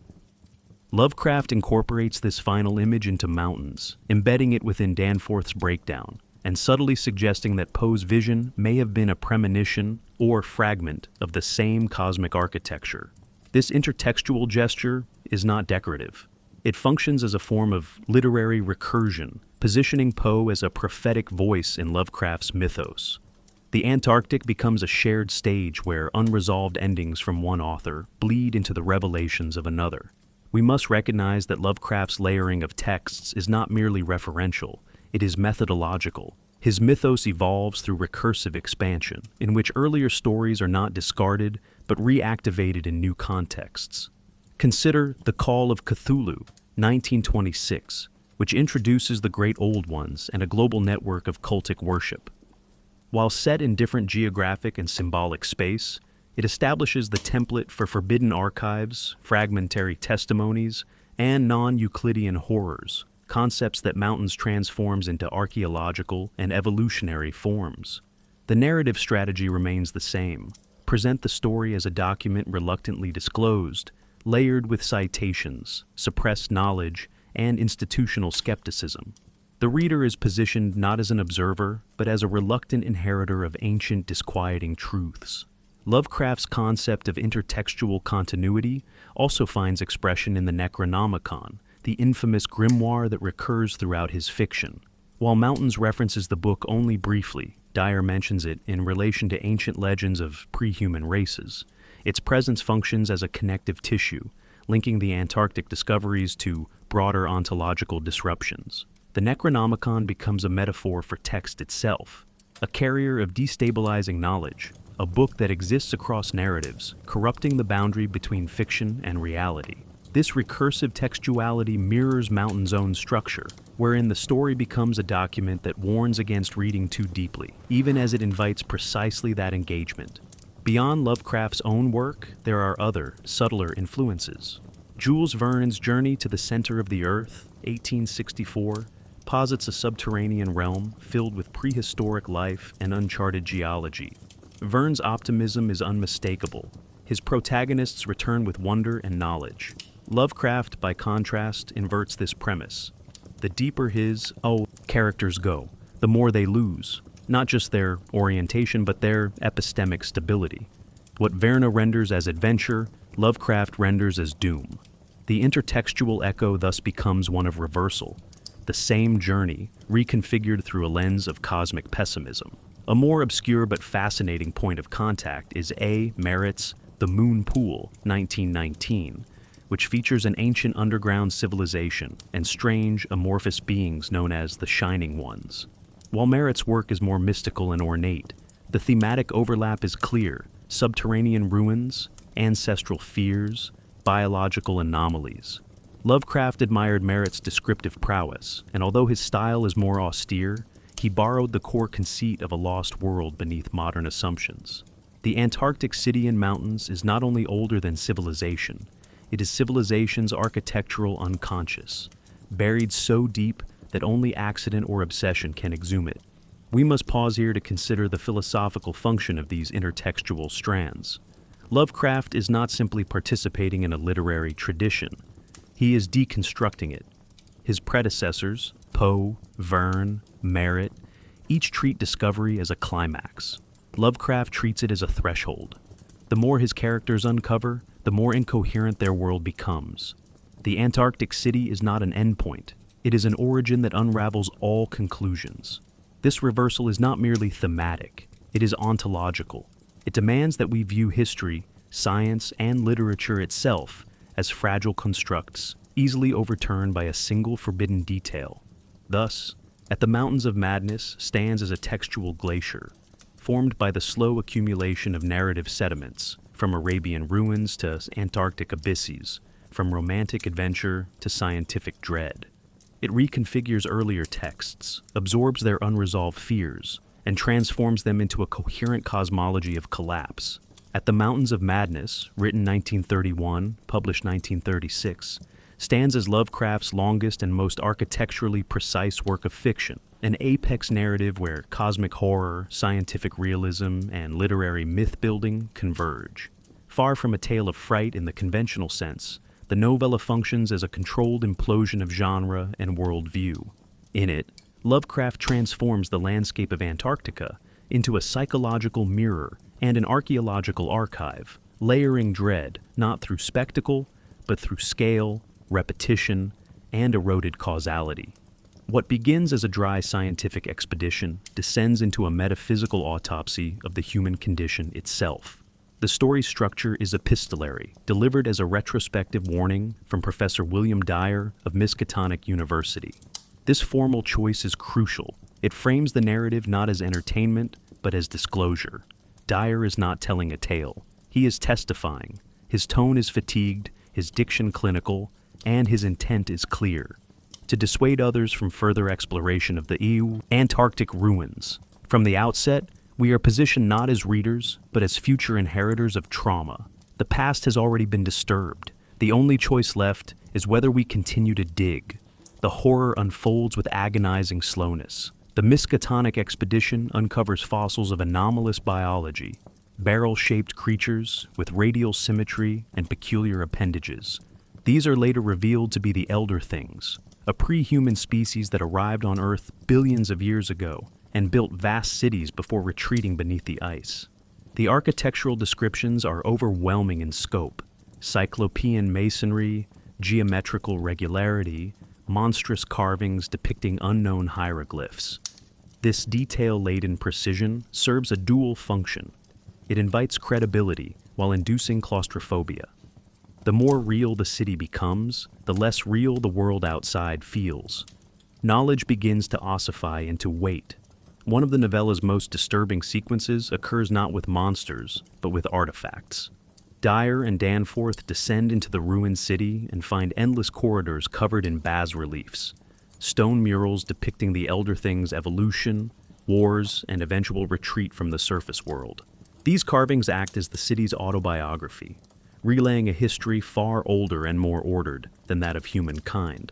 Lovecraft incorporates this final image into Mountains, embedding it within Danforth's breakdown, and subtly suggesting that Poe's vision may have been a premonition or fragment of the same cosmic architecture. This intertextual gesture is not decorative. It functions as a form of literary recursion, positioning Poe as a prophetic voice in Lovecraft's mythos. The Antarctic becomes a shared stage where unresolved endings from one author bleed into the revelations of another. We must recognize that Lovecraft's layering of texts is not merely referential, it is methodological. His mythos evolves through recursive expansion, in which earlier stories are not discarded, but reactivated in new contexts. Consider The Call of Cthulhu, 1926, which introduces the Great Old Ones and a global network of cultic worship. While set in different geographic and symbolic space, it establishes the template for forbidden archives, fragmentary testimonies, and non-Euclidean horrors, concepts that Mountains transforms into archaeological and evolutionary forms. The narrative strategy remains the same. Present the story as a document reluctantly disclosed, layered with citations, suppressed knowledge, and institutional skepticism. The reader is positioned not as an observer, but as a reluctant inheritor of ancient, disquieting truths. Lovecraft's concept of intertextual continuity also finds expression in the Necronomicon, the infamous grimoire that recurs throughout his fiction. While Mountains references the book only briefly, Dyer mentions it in relation to ancient legends of pre-human races. Its presence functions as a connective tissue, linking the Antarctic discoveries to broader ontological disruptions. The Necronomicon becomes a metaphor for text itself, a carrier of destabilizing knowledge, a book that exists across narratives, corrupting the boundary between fiction and reality. This recursive textuality mirrors Mountains' own structure, wherein the story becomes a document that warns against reading too deeply, even as it invites precisely that engagement. Beyond Lovecraft's own work, there are other, subtler influences. Jules Verne's Journey to the Center of the Earth, 1864, posits a subterranean realm filled with prehistoric life and uncharted geology. Verne's optimism is unmistakable. His protagonists return with wonder and knowledge. Lovecraft, by contrast, inverts this premise. The deeper his, characters go, the more they lose, not just their orientation, but their epistemic stability. What Verne renders as adventure, Lovecraft renders as doom. The intertextual echo thus becomes one of reversal, the same journey, reconfigured through a lens of cosmic pessimism. A more obscure but fascinating point of contact is A. Merritt's The Moon Pool, 1919, which features an ancient underground civilization and strange, amorphous beings known as the Shining Ones. While Merritt's work is more mystical and ornate, the thematic overlap is clear: subterranean ruins, ancestral fears, biological anomalies. Lovecraft admired Merritt's descriptive prowess, and although his style is more austere, he borrowed the core conceit of a lost world beneath modern assumptions. The Antarctic city and mountains is not only older than civilization, it is civilization's architectural unconscious, buried so deep that only accident or obsession can exhume it. We must pause here to consider the philosophical function of these intertextual strands. Lovecraft is not simply participating in a literary tradition. He is deconstructing it. His predecessors, Poe, Verne, Merritt, each treat discovery as a climax. Lovecraft treats it as a threshold. The more his characters uncover, the more incoherent their world becomes. The Antarctic city is not an endpoint. It is an origin that unravels all conclusions. This reversal is not merely thematic, it is ontological. It demands that we view history, science, and literature itself as fragile constructs, easily overturned by a single forbidden detail. Thus, At the Mountains of Madness stands as a textual glacier, formed by the slow accumulation of narrative sediments, from Arabian ruins to Antarctic abysses, from romantic adventure to scientific dread. It reconfigures earlier texts, absorbs their unresolved fears, and transforms them into a coherent cosmology of collapse. At the Mountains of Madness, written 1931, published 1936, stands as Lovecraft's longest and most architecturally precise work of fiction, an apex narrative where cosmic horror, scientific realism, and literary myth-building converge. Far from a tale of fright in the conventional sense, the novella functions as a controlled implosion of genre and worldview. In it, Lovecraft transforms the landscape of Antarctica into a psychological mirror and an archaeological archive, layering dread not through spectacle, but through scale, repetition, and eroded causality. What begins as a dry scientific expedition descends into a metaphysical autopsy of the human condition itself. The story's structure is epistolary, delivered as a retrospective warning from Professor William Dyer of Miskatonic University. This formal choice is crucial. It frames the narrative not as entertainment, but as disclosure. Dyer is not telling a tale. He is testifying. His tone is fatigued, his diction clinical, and his intent is clear: to dissuade others from further exploration of the Antarctic ruins. From the outset, we are positioned not as readers, but as future inheritors of trauma. The past has already been disturbed. The only choice left is whether we continue to dig. The horror unfolds with agonizing slowness. The Miskatonic expedition uncovers fossils of anomalous biology, barrel-shaped creatures with radial symmetry and peculiar appendages. These are later revealed to be the Elder Things, a pre-human species that arrived on Earth billions of years ago and built vast cities before retreating beneath the ice. The architectural descriptions are overwhelming in scope: cyclopean masonry, geometrical regularity, monstrous carvings depicting unknown hieroglyphs. This detail-laden precision serves a dual function. It invites credibility while inducing claustrophobia. The more real the city becomes, the less real the world outside feels. Knowledge begins to ossify into weight. One of the novella's most disturbing sequences occurs not with monsters, but with artifacts. Dyer and Danforth descend into the ruined city and find endless corridors covered in bas-reliefs, stone murals depicting the Elder Thing's evolution, wars, and eventual retreat from the surface world. These carvings act as the city's autobiography, relaying a history far older and more ordered than that of humankind.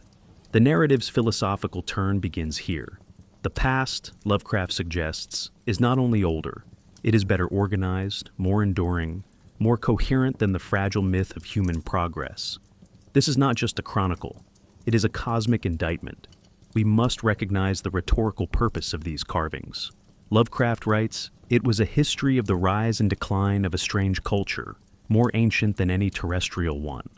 The narrative's philosophical turn begins here. The past, Lovecraft suggests, is not only older, it is better organized, more enduring, more coherent than the fragile myth of human progress. This is not just a chronicle, it is a cosmic indictment. We must recognize the rhetorical purpose of these carvings. Lovecraft writes, "It was a history of the rise and decline of a strange culture, more ancient than any terrestrial one."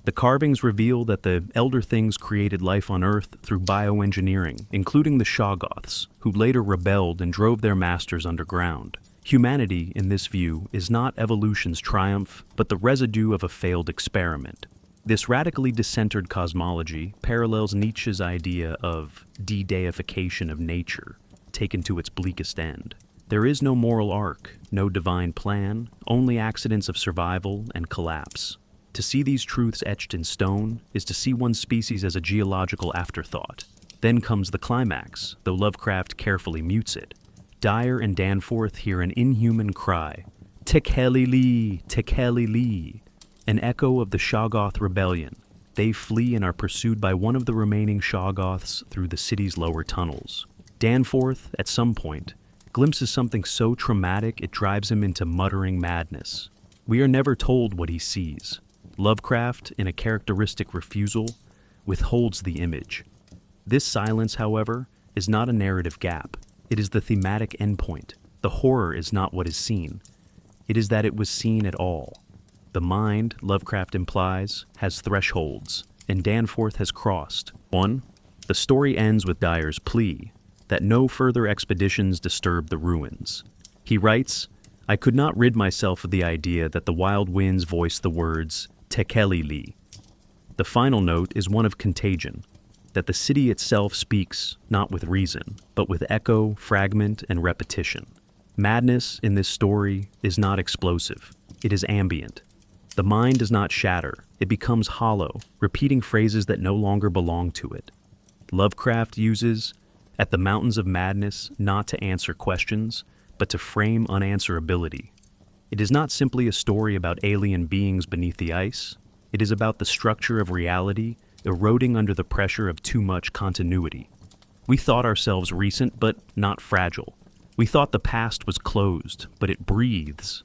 The carvings reveal that the Elder Things created life on Earth through bioengineering, including the Shoggoths, who later rebelled and drove their masters underground. Humanity, in this view, is not evolution's triumph, but the residue of a failed experiment. This radically decentered cosmology parallels Nietzsche's idea of de-deification of nature, taken to its bleakest end. There is no moral arc, no divine plan, only accidents of survival and collapse. To see these truths etched in stone is to see one species as a geological afterthought. Then comes the climax, though Lovecraft carefully mutes it. Dyer and Danforth hear an inhuman cry, "Tekeli-li, Tekeli-li," an echo of the Shoggoth rebellion. They flee and are pursued by one of the remaining Shoggoths through the city's lower tunnels. Danforth, at some point, glimpses something so traumatic it drives him into muttering madness. We are never told what he sees. Lovecraft, in a characteristic refusal, withholds the image. This silence, however, is not a narrative gap. It is the thematic endpoint. The horror is not what is seen. It is that it was seen at all. The mind, Lovecraft implies, has thresholds, and Danforth has crossed. 1. The story ends with Dyer's plea that no further expeditions disturb the ruins. He writes, "I could not rid myself of the idea that the wild winds voice the words, Tekeli-li." The final note is one of contagion, that the city itself speaks not with reason, but with echo, fragment, and repetition. Madness in this story is not explosive, it is ambient. The mind does not shatter, it becomes hollow, repeating phrases that no longer belong to it. Lovecraft uses, "At the mountains of madness," not to answer questions, but to frame unanswerability. It is not simply a story about alien beings beneath the ice, it is about the structure of reality eroding under the pressure of too much continuity. We thought ourselves recent, but not fragile. We thought the past was closed, but it breathes.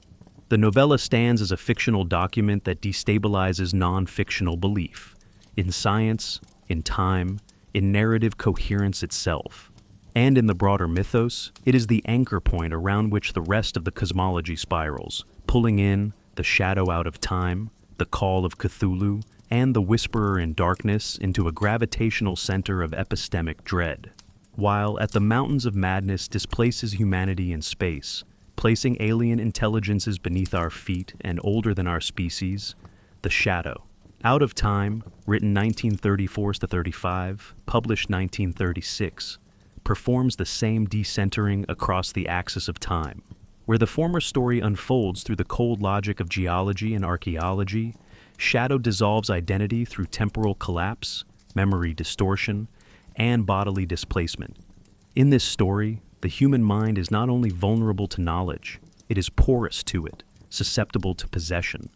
The novella stands as a fictional document that destabilizes non-fictional belief, in science, in time, in narrative coherence itself. And in the broader mythos, it is the anchor point around which the rest of the cosmology spirals, pulling in the shadow out of time, the call of Cthulhu, and the whisperer in darkness into a gravitational center of epistemic dread. While At the Mountains of Madness displaces humanity in space, placing alien intelligences beneath our feet and older than our species, The Shadow. Out of Time, written 1934-35, published 1936, performs the same decentering across the axis of time. Where the former story unfolds through the cold logic of geology and archaeology, Shadow dissolves identity through temporal collapse, memory distortion, and bodily displacement. In this story, the human mind is not only vulnerable to knowledge, it is porous to it, susceptible to possession,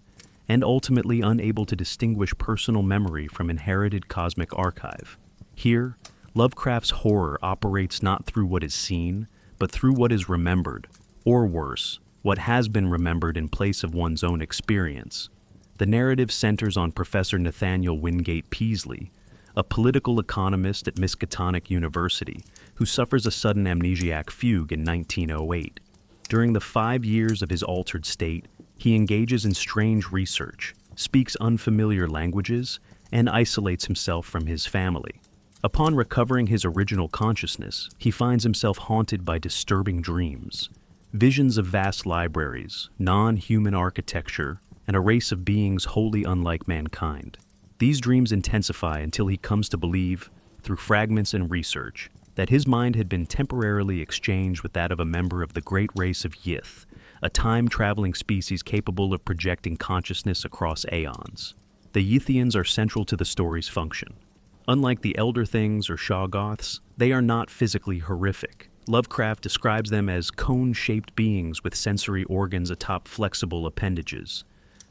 and ultimately unable to distinguish personal memory from inherited cosmic archive. Here, Lovecraft's horror operates not through what is seen, but through what is remembered, or worse, what has been remembered in place of one's own experience. The narrative centers on Professor Nathaniel Wingate Peaslee, a political economist at Miskatonic University, who suffers a sudden amnesiac fugue in 1908. During the 5 years of his altered state, he engages in strange research, speaks unfamiliar languages, and isolates himself from his family. Upon recovering his original consciousness, he finds himself haunted by disturbing dreams, visions of vast libraries, non-human architecture, and a race of beings wholly unlike mankind. These dreams intensify until he comes to believe, through fragments and research, that his mind had been temporarily exchanged with that of a member of the great race of Yith, a time-traveling species capable of projecting consciousness across aeons. The Yithians are central to the story's function. Unlike the Elder Things or Shoggoths, they are not physically horrific. Lovecraft describes them as cone-shaped beings with sensory organs atop flexible appendages.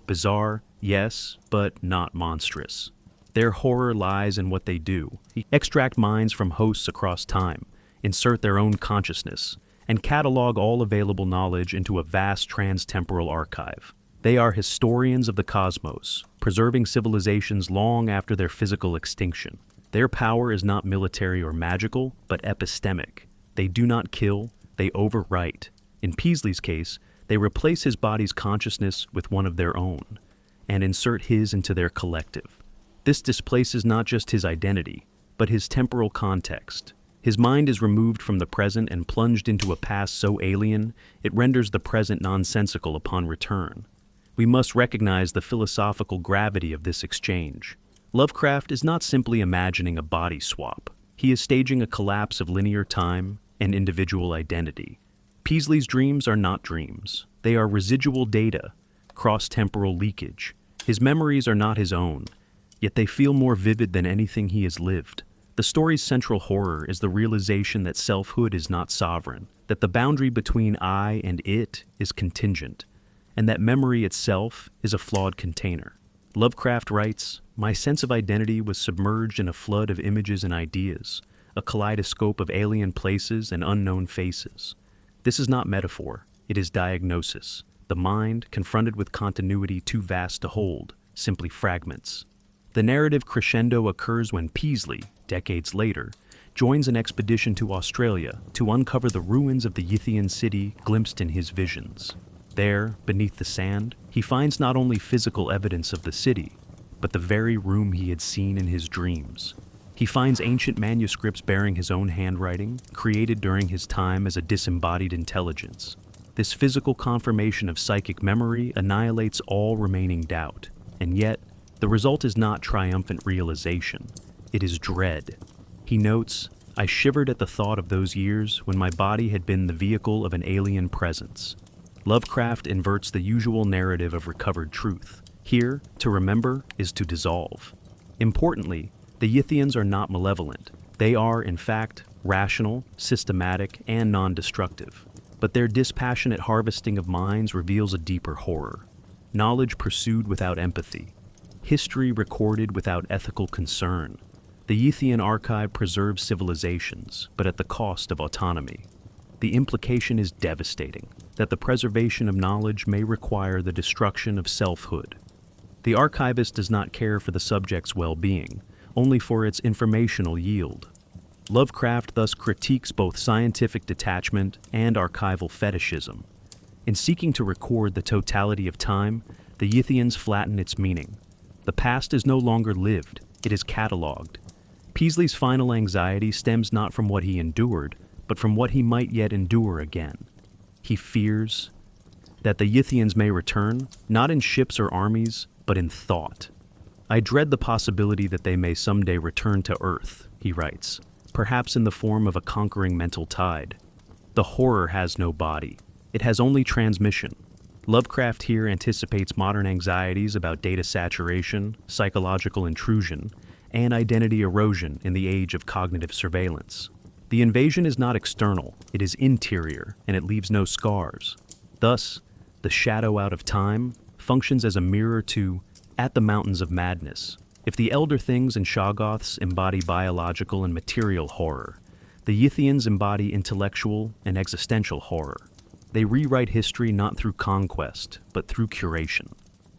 Bizarre, yes, but not monstrous. Their horror lies in what they do. Extract minds from hosts across time, insert their own consciousness, and catalog all available knowledge into a vast trans-temporal archive. They are historians of the cosmos, preserving civilizations long after their physical extinction. Their power is not military or magical, but epistemic. They do not kill, they overwrite. In Peasley's case, they replace his body's consciousness with one of their own, and insert his into their collective. This displaces not just his identity, but his temporal context. His mind is removed from the present and plunged into a past so alien, it renders the present nonsensical upon return. We must recognize the philosophical gravity of this exchange. Lovecraft is not simply imagining a body swap. He is staging a collapse of linear time and individual identity. Peasley's dreams are not dreams. They are residual data, cross-temporal leakage. His memories are not his own, yet they feel more vivid than anything he has lived. The story's central horror is the realization that selfhood is not sovereign, that the boundary between I and it is contingent, and that memory itself is a flawed container. Lovecraft writes, "My sense of identity was submerged in a flood of images and ideas, a kaleidoscope of alien places and unknown faces. This is not metaphor, it is diagnosis. The mind, confronted with continuity too vast to hold, simply fragments." The narrative crescendo occurs when Peasley, decades later, joins an expedition to Australia to uncover the ruins of the Yithian city glimpsed in his visions. There, beneath the sand, he finds not only physical evidence of the city, but the very room he had seen in his dreams. He finds ancient manuscripts bearing his own handwriting, created during his time as a disembodied intelligence. This physical confirmation of psychic memory annihilates all remaining doubt, and yet, the result is not triumphant realization, it is dread. He notes, "I shivered at the thought of those years when my body had been the vehicle of an alien presence." Lovecraft inverts the usual narrative of recovered truth. Here, to remember is to dissolve. Importantly, the Yithians are not malevolent. They are, in fact, rational, systematic, and non-destructive. But their dispassionate harvesting of minds reveals a deeper horror. Knowledge pursued without empathy. History recorded without ethical concern. The Yithian archive preserves civilizations, but at the cost of autonomy. The implication is devastating, that the preservation of knowledge may require the destruction of selfhood. The archivist does not care for the subject's well-being, only for its informational yield. Lovecraft thus critiques both scientific detachment and archival fetishism. In seeking to record the totality of time, the Yithians flatten its meaning. The past is no longer lived, it is catalogued. Peasley's final anxiety stems not from what he endured, but from what he might yet endure again. He fears that the Yithians may return, not in ships or armies, but in thought. "I dread the possibility that they may someday return to Earth," he writes, perhaps in the form of a conquering mental tide. The horror has no body. It has only transmission. Lovecraft here anticipates modern anxieties about data saturation, psychological intrusion, and identity erosion in the age of cognitive surveillance. The invasion is not external, it is interior, and it leaves no scars. Thus, the shadow out of time functions as a mirror to "At the Mountains of Madness." If the Elder Things and Shoggoths embody biological and material horror, the Yithians embody intellectual and existential horror. They rewrite history not through conquest, but through curation.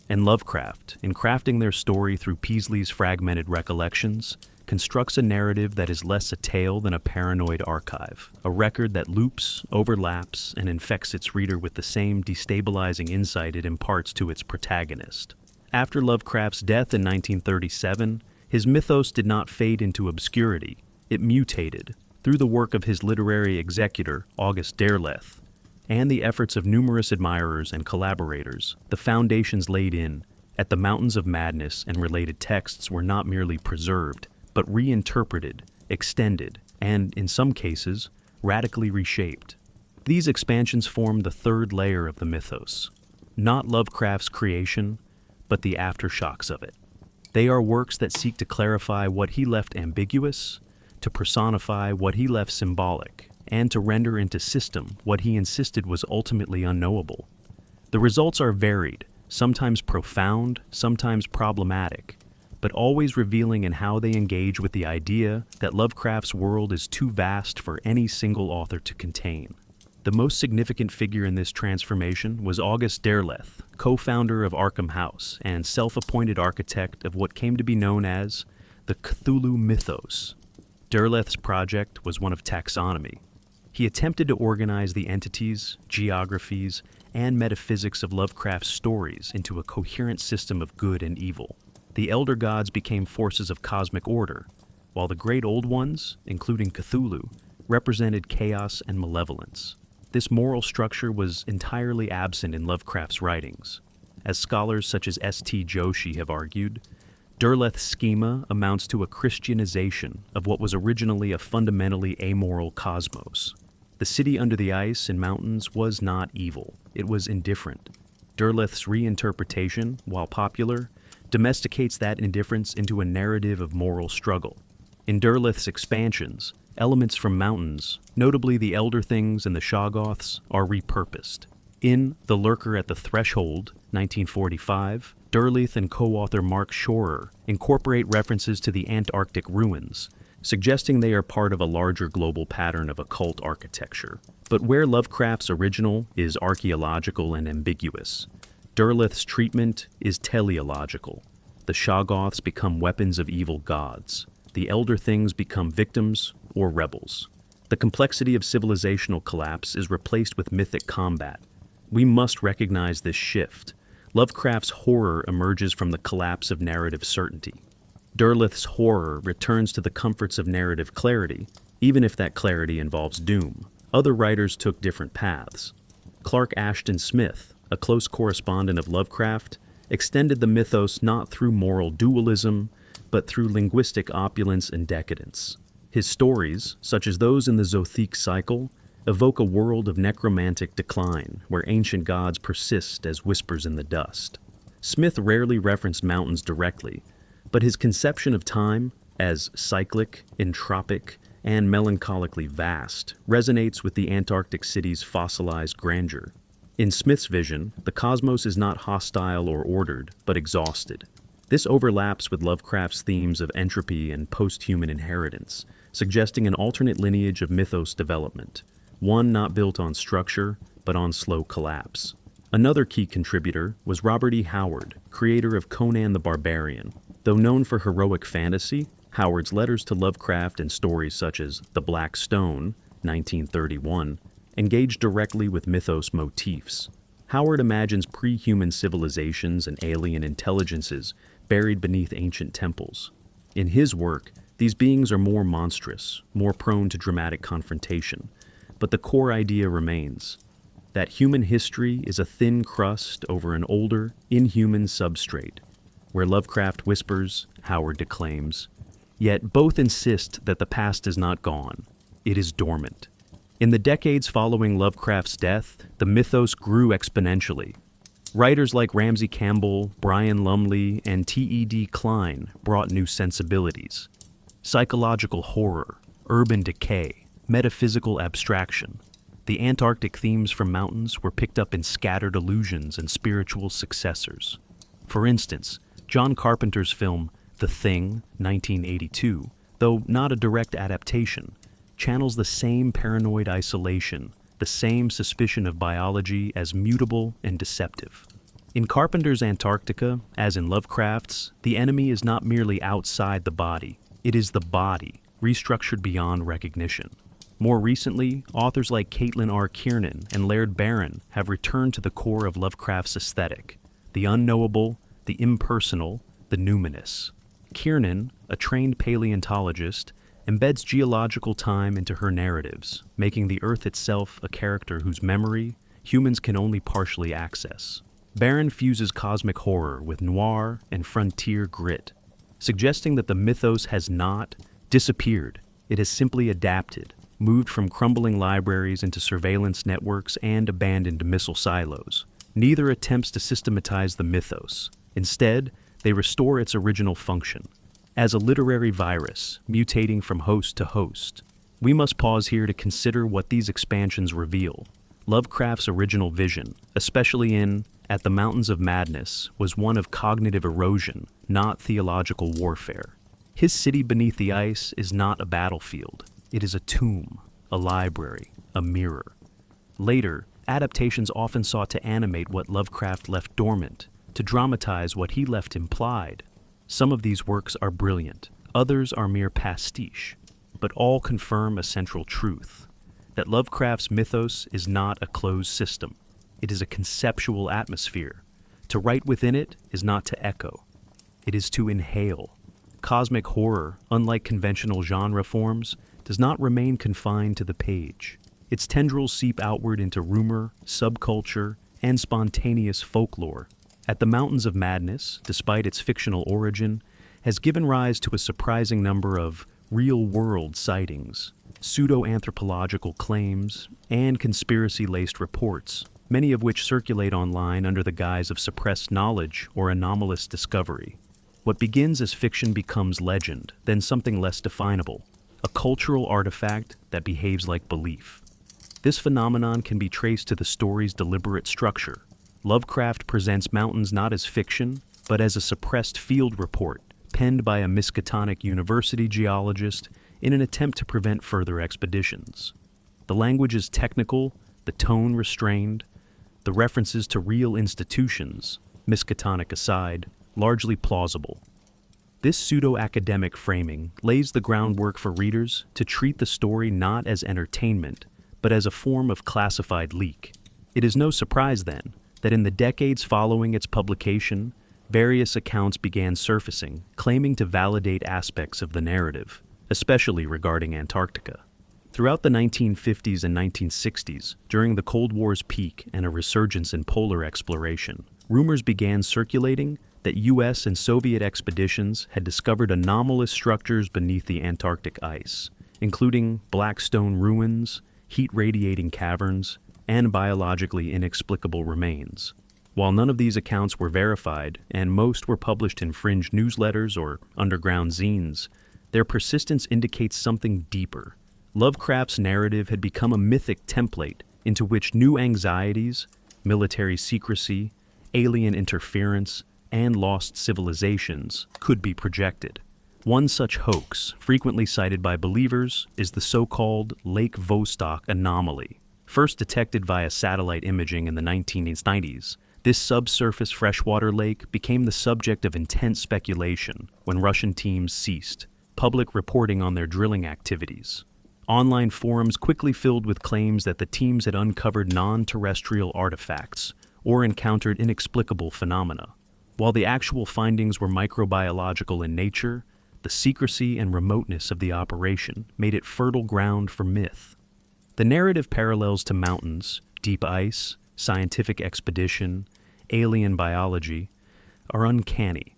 And Lovecraft, in crafting their story through Peasley's fragmented recollections, constructs a narrative that is less a tale than a paranoid archive, a record that loops, overlaps, and infects its reader with the same destabilizing insight it imparts to its protagonist. After Lovecraft's death in 1937, his mythos did not fade into obscurity, it mutated, through the work of his literary executor, August Derleth, and the efforts of numerous admirers and collaborators. The foundations laid in At the Mountains of Madness and related texts were not merely preserved, but reinterpreted, extended, and, in some cases, radically reshaped. These expansions form the third layer of the mythos, not Lovecraft's creation, but the aftershocks of it. They are works that seek to clarify what he left ambiguous, to personify what he left symbolic, and to render into system what he insisted was ultimately unknowable. The results are varied, sometimes profound, sometimes problematic, but always revealing in how they engage with the idea that Lovecraft's world is too vast for any single author to contain. The most significant figure in this transformation was August Derleth, co-founder of Arkham House and self-appointed architect of what came to be known as the Cthulhu mythos. Derleth's project was one of taxonomy. He attempted to organize the entities, geographies, and metaphysics of Lovecraft's stories into a coherent system of good and evil. The Elder Gods became forces of cosmic order, while the Great Old Ones, including Cthulhu, represented chaos and malevolence. This moral structure was entirely absent in Lovecraft's writings. As scholars such as S.T. Joshi have argued, Derleth's schema amounts to a Christianization of what was originally a fundamentally amoral cosmos. The city under the ice and mountains was not evil, it was indifferent. Derleth's reinterpretation, while popular, domesticates that indifference into a narrative of moral struggle. In Derleth's expansions, elements from mountains, notably the Elder Things and the Shoggoths, are repurposed. In The Lurker at the Threshold, 1945, Derleth and co-author Mark Schorer incorporate references to the Antarctic ruins, suggesting they are part of a larger global pattern of occult architecture. But where Lovecraft's original is archaeological and ambiguous, Derleth's treatment is teleological. The Shoggoths become weapons of evil gods. The Elder Things become victims or rebels. The complexity of civilizational collapse is replaced with mythic combat. We must recognize this shift. Lovecraft's horror emerges from the collapse of narrative certainty. Derleth's horror returns to the comforts of narrative clarity, even if that clarity involves doom. Other writers took different paths. Clark Ashton Smith, a close correspondent of Lovecraft, extended the mythos not through moral dualism, but through linguistic opulence and decadence. His stories, such as those in the Zothique cycle, evoke a world of necromantic decline, where ancient gods persist as whispers in the dust. Smith rarely referenced mountains directly, but his conception of time as cyclic, entropic, and melancholically vast resonates with the Antarctic city's fossilized grandeur. In Smith's vision, the cosmos is not hostile or ordered, but exhausted. This overlaps with Lovecraft's themes of entropy and post-human inheritance, suggesting an alternate lineage of mythos development, one not built on structure, but on slow collapse. Another key contributor was Robert E. Howard, creator of Conan the Barbarian. Though known for heroic fantasy, Howard's letters to Lovecraft and stories such as The Black Stone, 1931, engage directly with mythos motifs. Howard imagines pre-human civilizations and alien intelligences buried beneath ancient temples. In his work, these beings are more monstrous, more prone to dramatic confrontation, but the core idea remains that human history is a thin crust over an older, inhuman substrate. Where Lovecraft whispers, Howard declaims. Yet both insist that the past is not gone, it is dormant. In the decades following Lovecraft's death, the mythos grew exponentially. Writers like Ramsey Campbell, Brian Lumley, and T.E.D. Klein brought new sensibilities. Psychological horror, urban decay, metaphysical abstraction. The Antarctic themes from mountains were picked up in scattered illusions and spiritual successors. For instance, John Carpenter's film The Thing, 1982, though not a direct adaptation, channels the same paranoid isolation, the same suspicion of biology as mutable and deceptive. In Carpenter's Antarctica, as in Lovecraft's, the enemy is not merely outside the body, it is the body, restructured beyond recognition. More recently, authors like Caitlin R. Kiernan and Laird Barron have returned to the core of Lovecraft's aesthetic, the unknowable, the impersonal, the numinous. Kiernan, a trained paleontologist, embeds geological time into her narratives, making the Earth itself a character whose memory humans can only partially access. Barron fuses cosmic horror with noir and frontier grit, suggesting that the mythos has not disappeared, it has simply adapted, moved from crumbling libraries into surveillance networks and abandoned missile silos. Neither attempts to systematize the mythos. Instead, they restore its original function. As a literary virus, mutating from host to host, We must pause here to consider what these expansions reveal. Lovecraft's original vision, especially in At the Mountains of Madness, was one of cognitive erosion, not theological warfare. His city beneath the ice is not a battlefield. It is a tomb, a library, a mirror. Later, adaptations often sought to animate what Lovecraft left dormant, to dramatize what he left implied. Some of these works are brilliant, others are mere pastiche, but all confirm a central truth, that Lovecraft's mythos is not a closed system. It is a conceptual atmosphere. To write within it is not to echo. It is to inhale. Cosmic horror, unlike conventional genre forms, does not remain confined to the page. Its tendrils seep outward into rumor, subculture, and spontaneous folklore. At the Mountains of Madness, despite its fictional origin, has given rise to a surprising number of real-world sightings, pseudo-anthropological claims, and conspiracy-laced reports, many of which circulate online under the guise of suppressed knowledge or anomalous discovery. What begins as fiction becomes legend, then something less definable, a cultural artifact that behaves like belief. This phenomenon can be traced to the story's deliberate structure. Lovecraft presents mountains not as fiction, but as a suppressed field report, penned by a Miskatonic University geologist in an attempt to prevent further expeditions. The language is technical, the tone restrained, the references to real institutions, Miskatonic aside, largely plausible. This pseudo-academic framing lays the groundwork for readers to treat the story not as entertainment, but as a form of classified leak. It is no surprise, then, that in the decades following its publication, various accounts began surfacing, claiming to validate aspects of the narrative, especially regarding Antarctica. Throughout the 1950s and 1960s, during the Cold War's peak and a resurgence in polar exploration, rumors began circulating that U.S. and Soviet expeditions had discovered anomalous structures beneath the Antarctic ice, including black stone ruins, heat-radiating caverns, and biologically inexplicable remains. While none of these accounts were verified, and most were published in fringe newsletters or underground zines, their persistence indicates something deeper. Lovecraft's narrative had become a mythic template into which new anxieties, military secrecy, alien interference, and lost civilizations could be projected. One such hoax, frequently cited by believers, is the so-called Lake Vostok anomaly. First detected via satellite imaging in the 1990s, this subsurface freshwater lake became the subject of intense speculation when Russian teams ceased public reporting on their drilling activities. Online forums quickly filled with claims that the teams had uncovered non-terrestrial artifacts or encountered inexplicable phenomena. While the actual findings were microbiological in nature, the secrecy and remoteness of the operation made it fertile ground for myth. The narrative parallels to mountains, deep ice, scientific expedition, alien biology are uncanny.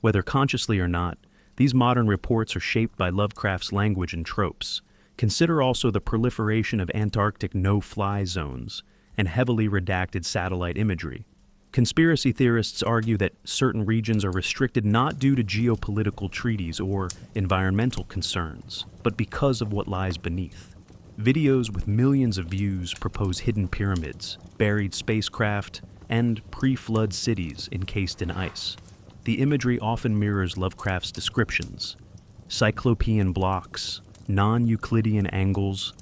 Whether consciously or not, these modern reports are shaped by Lovecraft's language and tropes. Consider also the proliferation of Antarctic no-fly zones and heavily redacted satellite imagery. Conspiracy theorists argue that certain regions are restricted not due to geopolitical treaties or environmental concerns, but because of what lies beneath. Videos with millions of views propose hidden pyramids, buried spacecraft, and pre-flood cities encased in ice. The imagery often mirrors Lovecraft's descriptions: cyclopean blocks, non-Euclidean angles,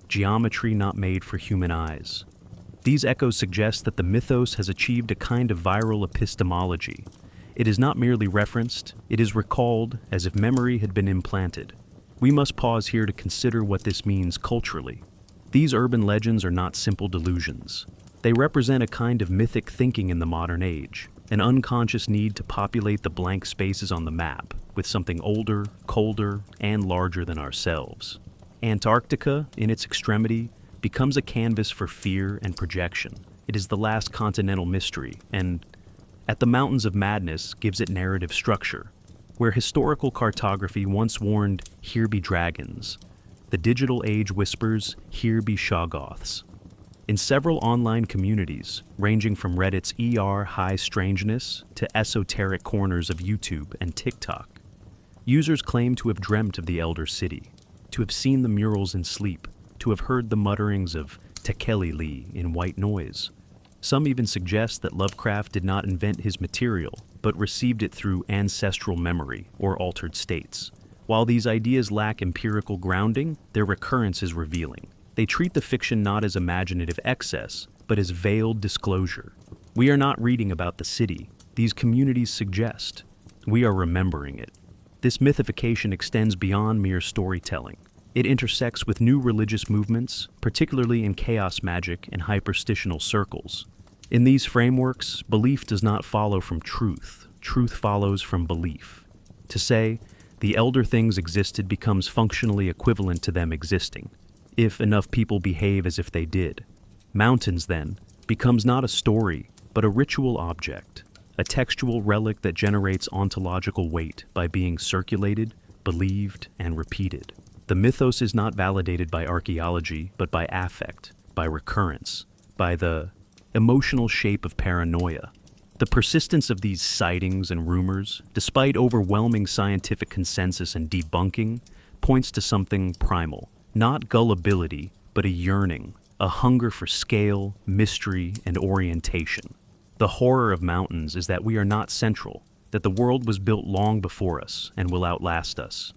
geometry not made for human eyes. These echoes suggest that the mythos has achieved a kind of viral epistemology. It is not merely referenced, it is recalled as if memory had been implanted. We must pause here to consider what this means culturally. These urban legends are not simple delusions. They represent a kind of mythic thinking in the modern age, an unconscious need to populate the blank spaces on the map with something older, colder, and larger than ourselves. Antarctica, in its extremity, becomes a canvas for fear and projection. It is the last continental mystery, and At the Mountains of Madness gives it narrative structure. Where historical cartography once warned, "Here be dragons," the digital age whispers, "Here be Shoggoths." In several online communities, ranging from Reddit's high strangeness to esoteric corners of YouTube and TikTok, users claim to have dreamt of the Elder City. to have seen the murals in sleep, to have heard the mutterings of Tekeli in white noise. Some even suggest that Lovecraft did not invent his material, but received it through ancestral memory or altered states. While these ideas lack empirical grounding, their recurrence is revealing. They treat the fiction not as imaginative excess, but as veiled disclosure. We are not reading about the city these communities suggest. We are remembering it. This mythification extends beyond mere storytelling. It intersects with new religious movements, particularly in chaos magic and hyperstitional circles. In these frameworks, belief does not follow from truth. Truth follows from belief. To say, the elder things existed becomes functionally equivalent to them existing, if enough people behave as if they did. Mountains, then, becomes not a story, but a ritual object, a textual relic that generates ontological weight by being circulated, believed, and repeated. The mythos is not validated by archaeology, but by affect, by recurrence, by the emotional shape of paranoia. The persistence of these sightings and rumors, despite overwhelming scientific consensus and debunking, points to something primal, not gullibility, but a yearning, a hunger for scale, mystery, and orientation. The horror of mountains is that we are not central, that the world was built long before us and will outlast us.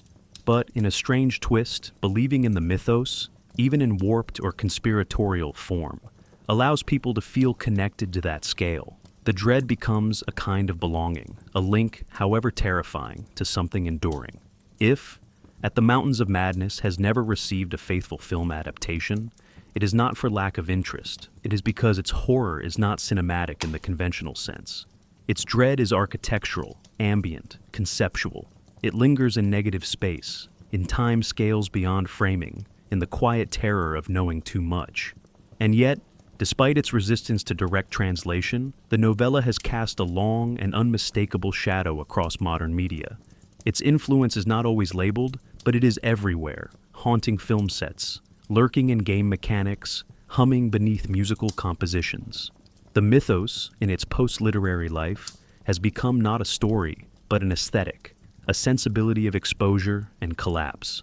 But in a strange twist, believing in the mythos, even in warped or conspiratorial form, allows people to feel connected to that scale. The dread becomes a kind of belonging, a link, however terrifying, to something enduring. If, At the Mountains of Madness has never received a faithful film adaptation, it is not for lack of interest. It is because its horror is not cinematic in the conventional sense. Its dread is architectural, ambient, conceptual. It lingers in negative space, in time scales beyond framing, in the quiet terror of knowing too much. And yet, despite its resistance to direct translation, the novella has cast a long and unmistakable shadow across modern media. Its influence is not always labeled, but it is everywhere, haunting film sets, lurking in game mechanics, humming beneath musical compositions. The mythos, in its post-literary life, has become not a story, but an aesthetic, a sensibility of exposure and collapse.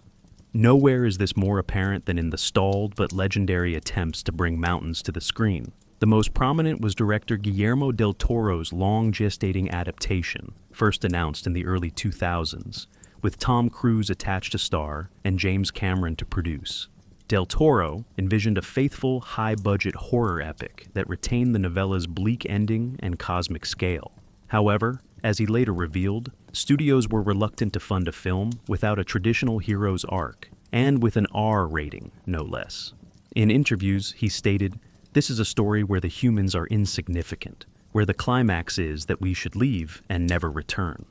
Nowhere is this more apparent than in the stalled but legendary attempts to bring mountains to the screen. The most prominent was director Guillermo del Toro's long-gestating adaptation, first announced in the early 2000s, with Tom Cruise attached to star and James Cameron to produce. Del Toro envisioned a faithful, high-budget horror epic that retained the novella's bleak ending and cosmic scale. However, as he later revealed, studios were reluctant to fund a film without a traditional hero's arc, and with an R rating, no less. In interviews, he stated, "This is a story where the humans are insignificant, where the climax is that we should leave and never return."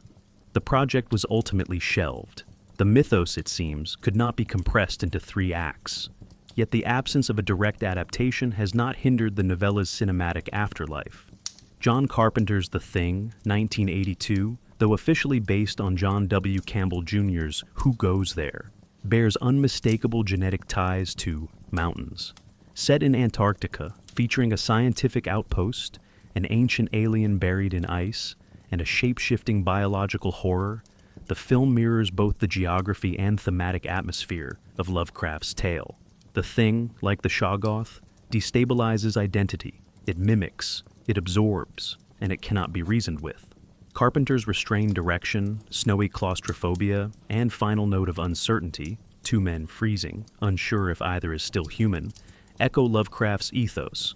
The project was ultimately shelved. The mythos, it seems, could not be compressed into 3 acts. Yet the absence of a direct adaptation has not hindered the novella's cinematic afterlife. John Carpenter's The Thing, 1982, though officially based on John W. Campbell Jr.'s Who Goes There, bears unmistakable genetic ties to mountains. Set in Antarctica, featuring a scientific outpost, an ancient alien buried in ice, and a shape-shifting biological horror, the film mirrors both the geography and thematic atmosphere of Lovecraft's tale. The Thing, like the Shoggoth, destabilizes identity. It mimics, it absorbs, and it cannot be reasoned with. Carpenter's restrained direction, snowy claustrophobia, and final note of uncertainty, 2 men freezing, unsure if either is still human, echo Lovecraft's ethos,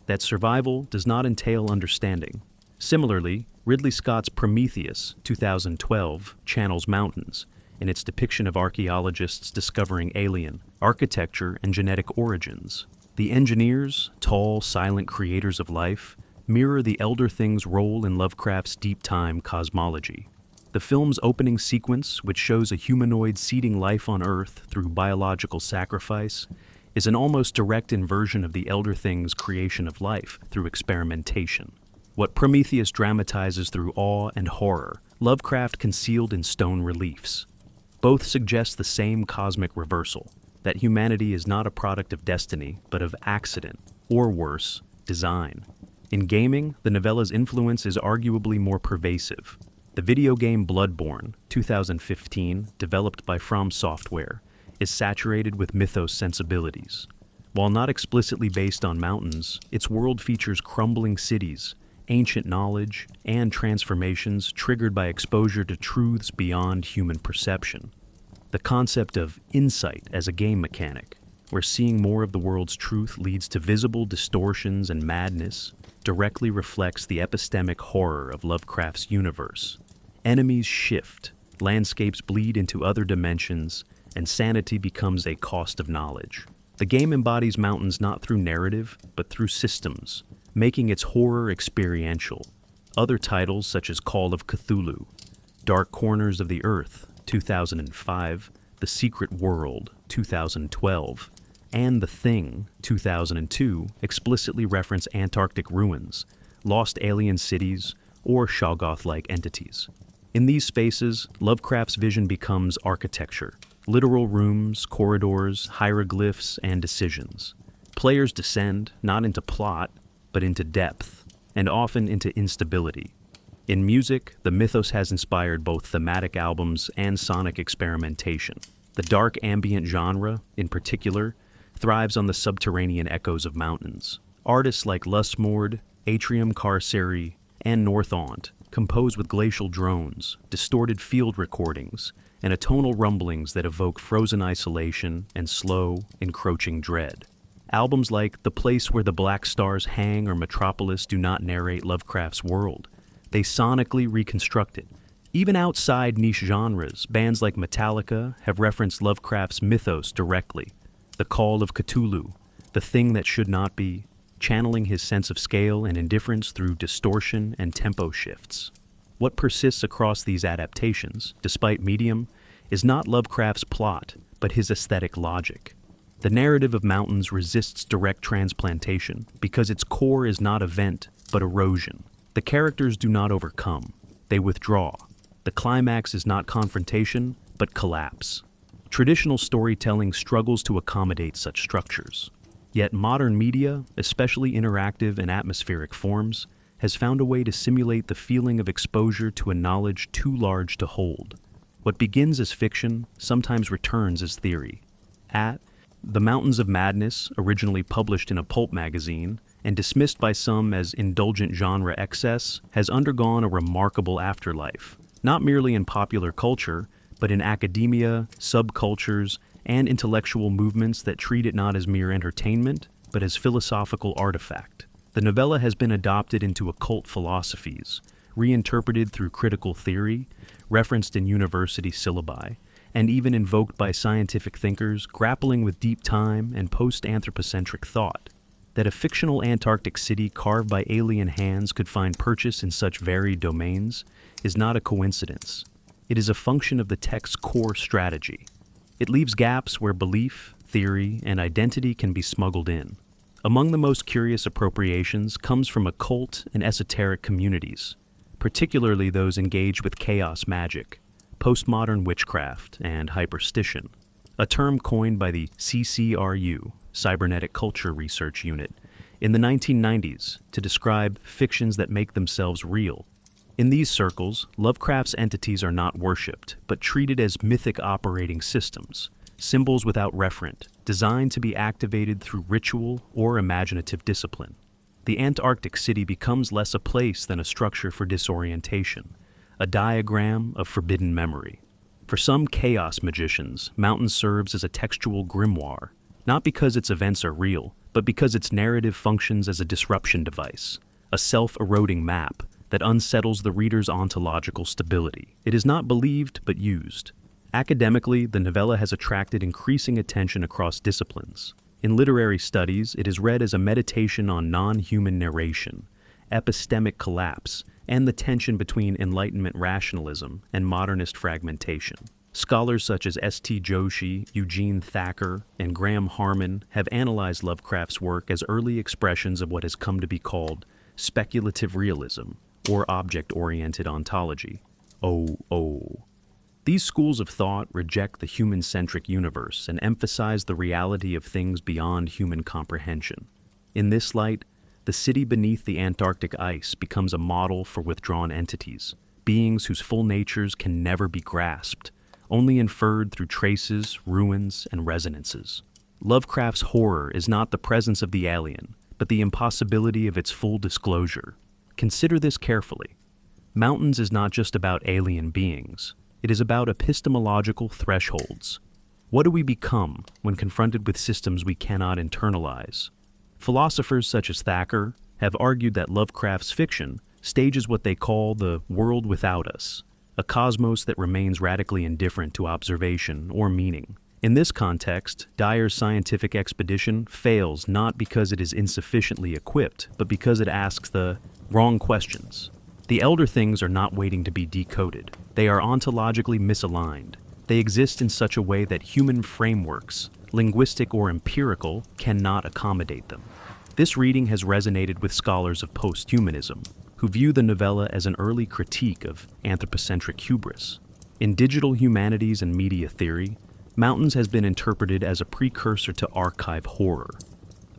that survival does not entail understanding. Similarly, Ridley Scott's Prometheus, 2012, channels mountains in its depiction of archaeologists discovering alien architecture and genetic origins. The engineers, tall, silent creators of life, mirror the elder thing's role in Lovecraft's deep-time cosmology. The film's opening sequence, which shows a humanoid seeding life on Earth through biological sacrifice, is an almost direct inversion of the elder thing's creation of life through experimentation. What Prometheus dramatizes through awe and horror, Lovecraft concealed in stone reliefs. Both suggest the same cosmic reversal, that humanity is not a product of destiny, but of accident, or worse, design. In gaming, the novella's influence is arguably more pervasive. The video game Bloodborne, 2015, developed by From Software, is saturated with mythos sensibilities. While not explicitly based on mountains, its world features crumbling cities, ancient knowledge, and transformations triggered by exposure to truths beyond human perception. The concept of insight as a game mechanic, where seeing more of the world's truth leads to visible distortions and madness, directly reflects the epistemic horror of Lovecraft's universe. Enemies shift, landscapes bleed into other dimensions, and sanity becomes a cost of knowledge. The game embodies mountains not through narrative, but through systems, making its horror experiential. Other titles such as Call of Cthulhu, Dark Corners of the Earth, 2005, The Secret World, 2012, and The Thing, 2002, explicitly reference Antarctic ruins, lost alien cities, or Shoggoth-like entities. In these spaces, Lovecraft's vision becomes architecture, literal rooms, corridors, hieroglyphs, and decisions. Players descend not into plot, but into depth, and often into instability. In music, the mythos has inspired both thematic albums and sonic experimentation. The dark ambient genre, in particular, thrives on the subterranean echoes of mountains. Artists like Lusmord, Atrium Carceri, and Northaunt compose with glacial drones, distorted field recordings, and atonal rumblings that evoke frozen isolation and slow, encroaching dread. Albums like The Place Where the Black Stars Hang or Metropolis do not narrate Lovecraft's world. They sonically reconstruct it. Even outside niche genres, bands like Metallica have referenced Lovecraft's mythos directly. The Call of Cthulhu, The Thing That Should Not Be, channeling his sense of scale and indifference through distortion and tempo shifts. What persists across these adaptations, despite medium, is not Lovecraft's plot, but his aesthetic logic. The narrative of mountains resists direct transplantation because its core is not event, but erosion. The characters do not overcome, they withdraw. The climax is not confrontation, but collapse. Traditional storytelling struggles to accommodate such structures. Yet modern media, especially interactive and atmospheric forms, has found a way to simulate the feeling of exposure to a knowledge too large to hold. What begins as fiction sometimes returns as theory. At The Mountains of Madness, originally published in a pulp magazine, and dismissed by some as indulgent genre excess, has undergone a remarkable afterlife, not merely in popular culture, but in academia, subcultures, and intellectual movements that treat it not as mere entertainment, but as philosophical artifact. The novella has been adopted into occult philosophies, reinterpreted through critical theory, referenced in university syllabi, and even invoked by scientific thinkers grappling with deep time and post-anthropocentric thought. That a fictional Antarctic city carved by alien hands could find purchase in such varied domains is not a coincidence. It is a function of the text's core strategy. It leaves gaps where belief, theory, and identity can be smuggled in. Among the most curious appropriations comes from occult and esoteric communities, particularly those engaged with chaos magic, postmodern witchcraft, and hyperstition, a term coined by the CCRU, Cybernetic Culture Research Unit, in the 1990s to describe fictions that make themselves real. In these circles, Lovecraft's entities are not worshipped, but treated as mythic operating systems, symbols without referent, designed to be activated through ritual or imaginative discipline. The Antarctic city becomes less a place than a structure for disorientation, a diagram of forbidden memory. For some chaos magicians, Mountain serves as a textual grimoire, not because its events are real, but because its narrative functions as a disruption device, a self-eroding map that unsettles the reader's ontological stability. It is not believed, but used. Academically, the novella has attracted increasing attention across disciplines. In literary studies, it is read as a meditation on non-human narration, epistemic collapse, and the tension between Enlightenment rationalism and modernist fragmentation. Scholars such as S.T. Joshi, Eugene Thacker, and Graham Harman have analyzed Lovecraft's work as early expressions of what has come to be called speculative realism, or object-oriented ontology, OO. These schools of thought reject the human-centric universe and emphasize the reality of things beyond human comprehension. In this light, the city beneath the Antarctic ice becomes a model for withdrawn entities, beings whose full natures can never be grasped, only inferred through traces, ruins, and resonances. Lovecraft's horror is not the presence of the alien, but the impossibility of its full disclosure. Consider this carefully. Mountains is not just about alien beings. It is about epistemological thresholds. What do we become when confronted with systems we cannot internalize? Philosophers such as Thacker have argued that Lovecraft's fiction stages what they call the world without us, a cosmos that remains radically indifferent to observation or meaning. In this context, Dyer's scientific expedition fails not because it is insufficiently equipped, but because it asks the wrong questions. The elder things are not waiting to be decoded. They are ontologically misaligned. They exist in such a way that human frameworks, linguistic or empirical, cannot accommodate them. This reading has resonated with scholars of posthumanism, who view the novella as an early critique of anthropocentric hubris. In digital humanities and media theory, Mountains has been interpreted as a precursor to archive horror,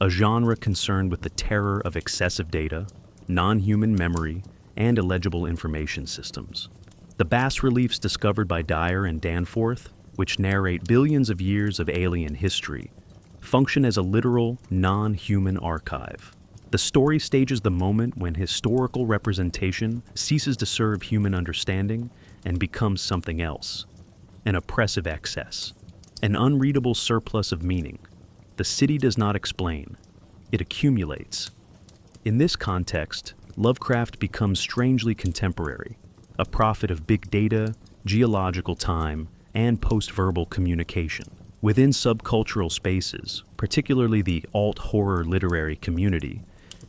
a genre concerned with the terror of excessive data, non-human memory, and illegible information systems. The bas-reliefs discovered by Dyer and Danforth, which narrate billions of years of alien history, function as a literal, non-human archive. The story stages the moment when historical representation ceases to serve human understanding and becomes something else, an oppressive excess, an unreadable surplus of meaning. The city does not explain, it accumulates. In this context, Lovecraft becomes strangely contemporary, a prophet of big data, geological time, and post-verbal communication. Within subcultural spaces, particularly the alt-horror literary community,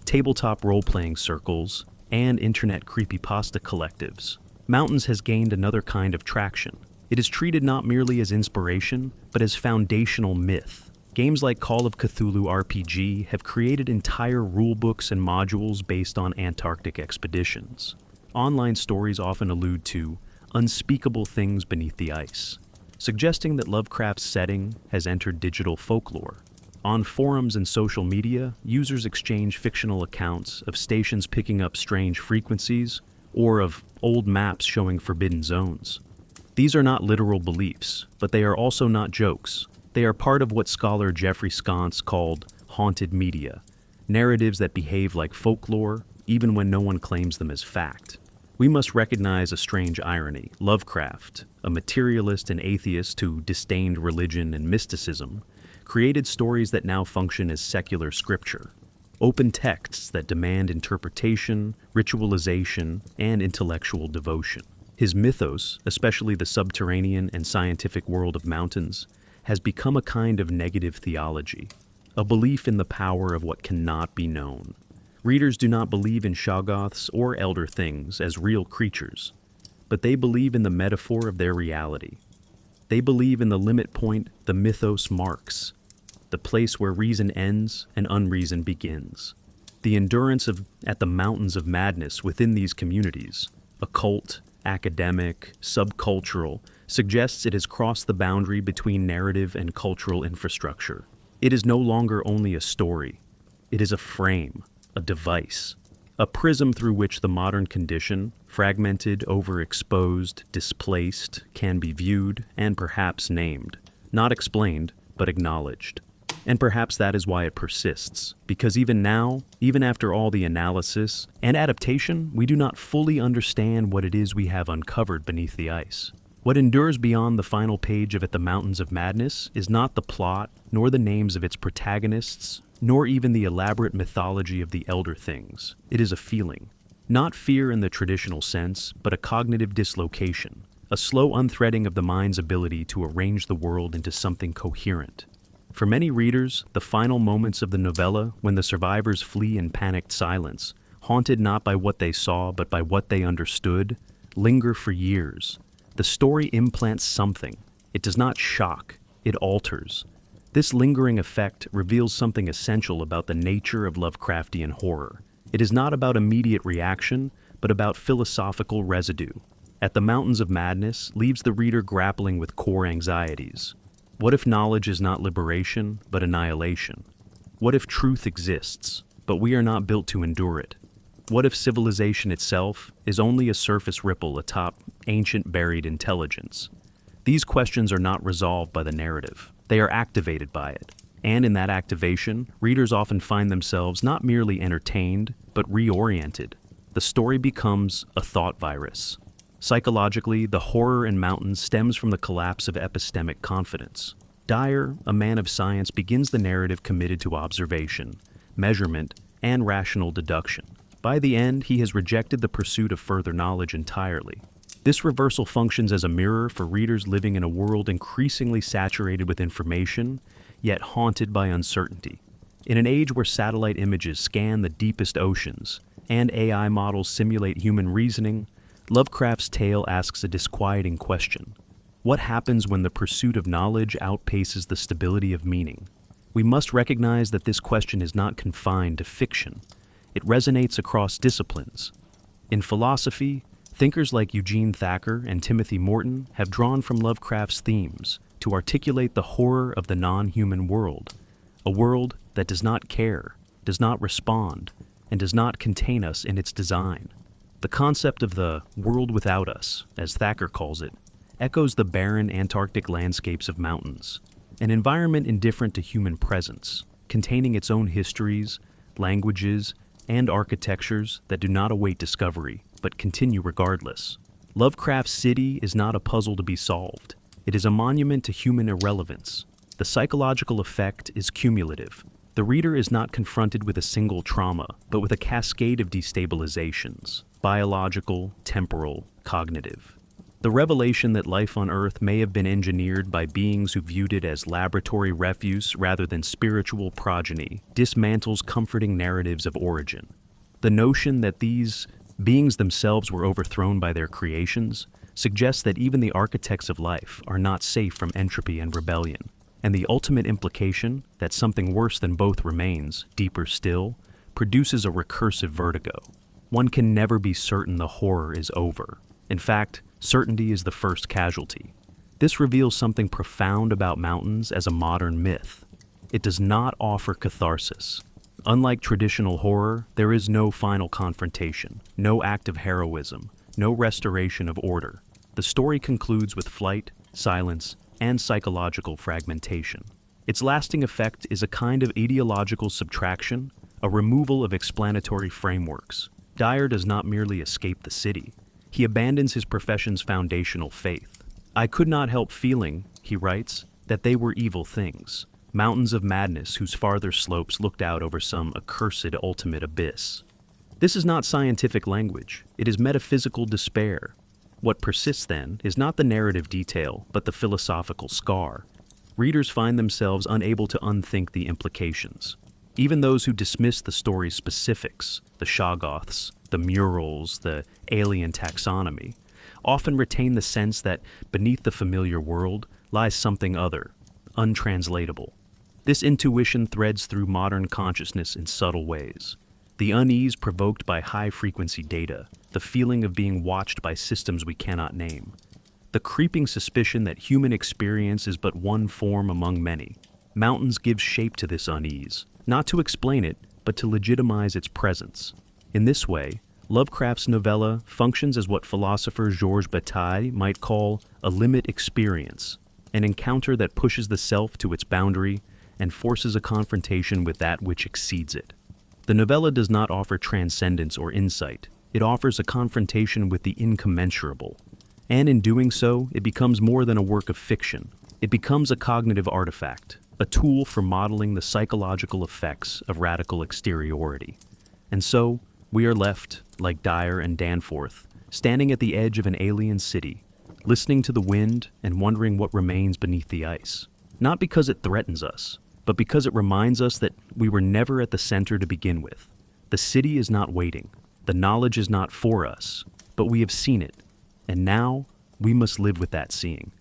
tabletop role-playing circles, and internet creepypasta collectives, Mountains has gained another kind of traction. It is treated not merely as inspiration, but as foundational myth. Games like Call of Cthulhu RPG have created entire rulebooks and modules based on Antarctic expeditions. Online stories often allude to unspeakable things beneath the ice, suggesting that Lovecraft's setting has entered digital folklore. On forums and social media, users exchange fictional accounts of stations picking up strange frequencies or of old maps showing forbidden zones. These are not literal beliefs, but they are also not jokes. They are part of what scholar Jeffrey Sconce called haunted media, narratives that behave like folklore even when no one claims them as fact. We must recognize a strange irony. Lovecraft, a materialist and atheist who disdained religion and mysticism, created stories that now function as secular scripture, open texts that demand interpretation, ritualization, and intellectual devotion. His mythos, especially the subterranean and scientific world of Mountains, has become a kind of negative theology, a belief in the power of what cannot be known. Readers do not believe in Shoggoths or elder things as real creatures, but they believe in the metaphor of their reality. They believe in the limit point the mythos marks, the place where reason ends and unreason begins. The endurance at the mountains of madness within these communities, occult, academic, subcultural, suggests it has crossed the boundary between narrative and cultural infrastructure. It is no longer only a story. It is a frame, a device, a prism through which the modern condition, fragmented, overexposed, displaced, can be viewed and perhaps named, not explained, but acknowledged. And perhaps that is why it persists, because even now, even after all the analysis and adaptation, we do not fully understand what it is we have uncovered beneath the ice. What endures beyond the final page of At the Mountains of Madness is not the plot, nor the names of its protagonists, nor even the elaborate mythology of the elder things. It is a feeling. Not fear in the traditional sense, but a cognitive dislocation, a slow unthreading of the mind's ability to arrange the world into something coherent. For many readers, the final moments of the novella, when the survivors flee in panicked silence, haunted not by what they saw but by what they understood, linger for years. The story implants something. It does not shock, it alters. This lingering effect reveals something essential about the nature of Lovecraftian horror. It is not about immediate reaction, but about philosophical residue. At the Mountains of Madness leaves the reader grappling with core anxieties. What if knowledge is not liberation, but annihilation? What if truth exists, but we are not built to endure it? What if civilization itself is only a surface ripple atop ancient buried intelligence? These questions are not resolved by the narrative. They are activated by it. And in that activation, readers often find themselves not merely entertained, but reoriented. The story becomes a thought virus. Psychologically, the horror in mountains stems from the collapse of epistemic confidence. Dyer, a man of science, begins the narrative committed to observation, measurement, and rational deduction. By the end, he has rejected the pursuit of further knowledge entirely. This reversal functions as a mirror for readers living in a world increasingly saturated with information, yet haunted by uncertainty. In an age where satellite images scan the deepest oceans and AI models simulate human reasoning, Lovecraft's tale asks a disquieting question. What happens when the pursuit of knowledge outpaces the stability of meaning? We must recognize that this question is not confined to fiction. It resonates across disciplines. In philosophy, thinkers like Eugene Thacker and Timothy Morton have drawn from Lovecraft's themes to articulate the horror of the non-human world, a world that does not care, does not respond, and does not contain us in its design. The concept of the world without us, as Thacker calls it, echoes the barren Antarctic landscapes of mountains, an environment indifferent to human presence, containing its own histories, languages, and architectures that do not await discovery, but continue regardless. Lovecraft's city is not a puzzle to be solved. It is a monument to human irrelevance. The psychological effect is cumulative. The reader is not confronted with a single trauma, but with a cascade of destabilizations, biological, temporal, cognitive. The revelation that life on Earth may have been engineered by beings who viewed it as laboratory refuse rather than spiritual progeny dismantles comforting narratives of origin. The notion that these beings themselves were overthrown by their creations suggests that even the architects of life are not safe from entropy and rebellion. And the ultimate implication that something worse than both remains, deeper still, produces a recursive vertigo. One can never be certain the horror is over. In fact, certainty is the first casualty. This reveals something profound about mountains as a modern myth. It does not offer catharsis. Unlike traditional horror, there is no final confrontation, no act of heroism, no restoration of order. The story concludes with flight, silence, and psychological fragmentation. Its lasting effect is a kind of ideological subtraction, a removal of explanatory frameworks. Dyer does not merely escape the city. He abandons his profession's foundational faith. I could not help feeling, he writes, that they were evil things, mountains of madness whose farther slopes looked out over some accursed ultimate abyss. This is not scientific language. It is metaphysical despair. What persists, then, is not the narrative detail, but the philosophical scar. Readers find themselves unable to unthink the implications. Even those who dismiss the story's specifics, the Shoggoths, the murals, the alien taxonomy, often retain the sense that beneath the familiar world lies something other, untranslatable. This intuition threads through modern consciousness in subtle ways. The unease provoked by high-frequency data, the feeling of being watched by systems we cannot name, the creeping suspicion that human experience is but one form among many. Mountains give shape to this unease, not to explain it, but to legitimize its presence. In this way, Lovecraft's novella functions as what philosopher Georges Bataille might call a limit experience, an encounter that pushes the self to its boundary and forces a confrontation with that which exceeds it. The novella does not offer transcendence or insight. It offers a confrontation with the incommensurable. And in doing so, it becomes more than a work of fiction. It becomes a cognitive artifact, a tool for modeling the psychological effects of radical exteriority. And so, we are left, like Dyer and Danforth, standing at the edge of an alien city, listening to the wind and wondering what remains beneath the ice. Not because it threatens us, but because it reminds us that we were never at the center to begin with. The city is not waiting. The knowledge is not for us, but we have seen it, and now we must live with that seeing.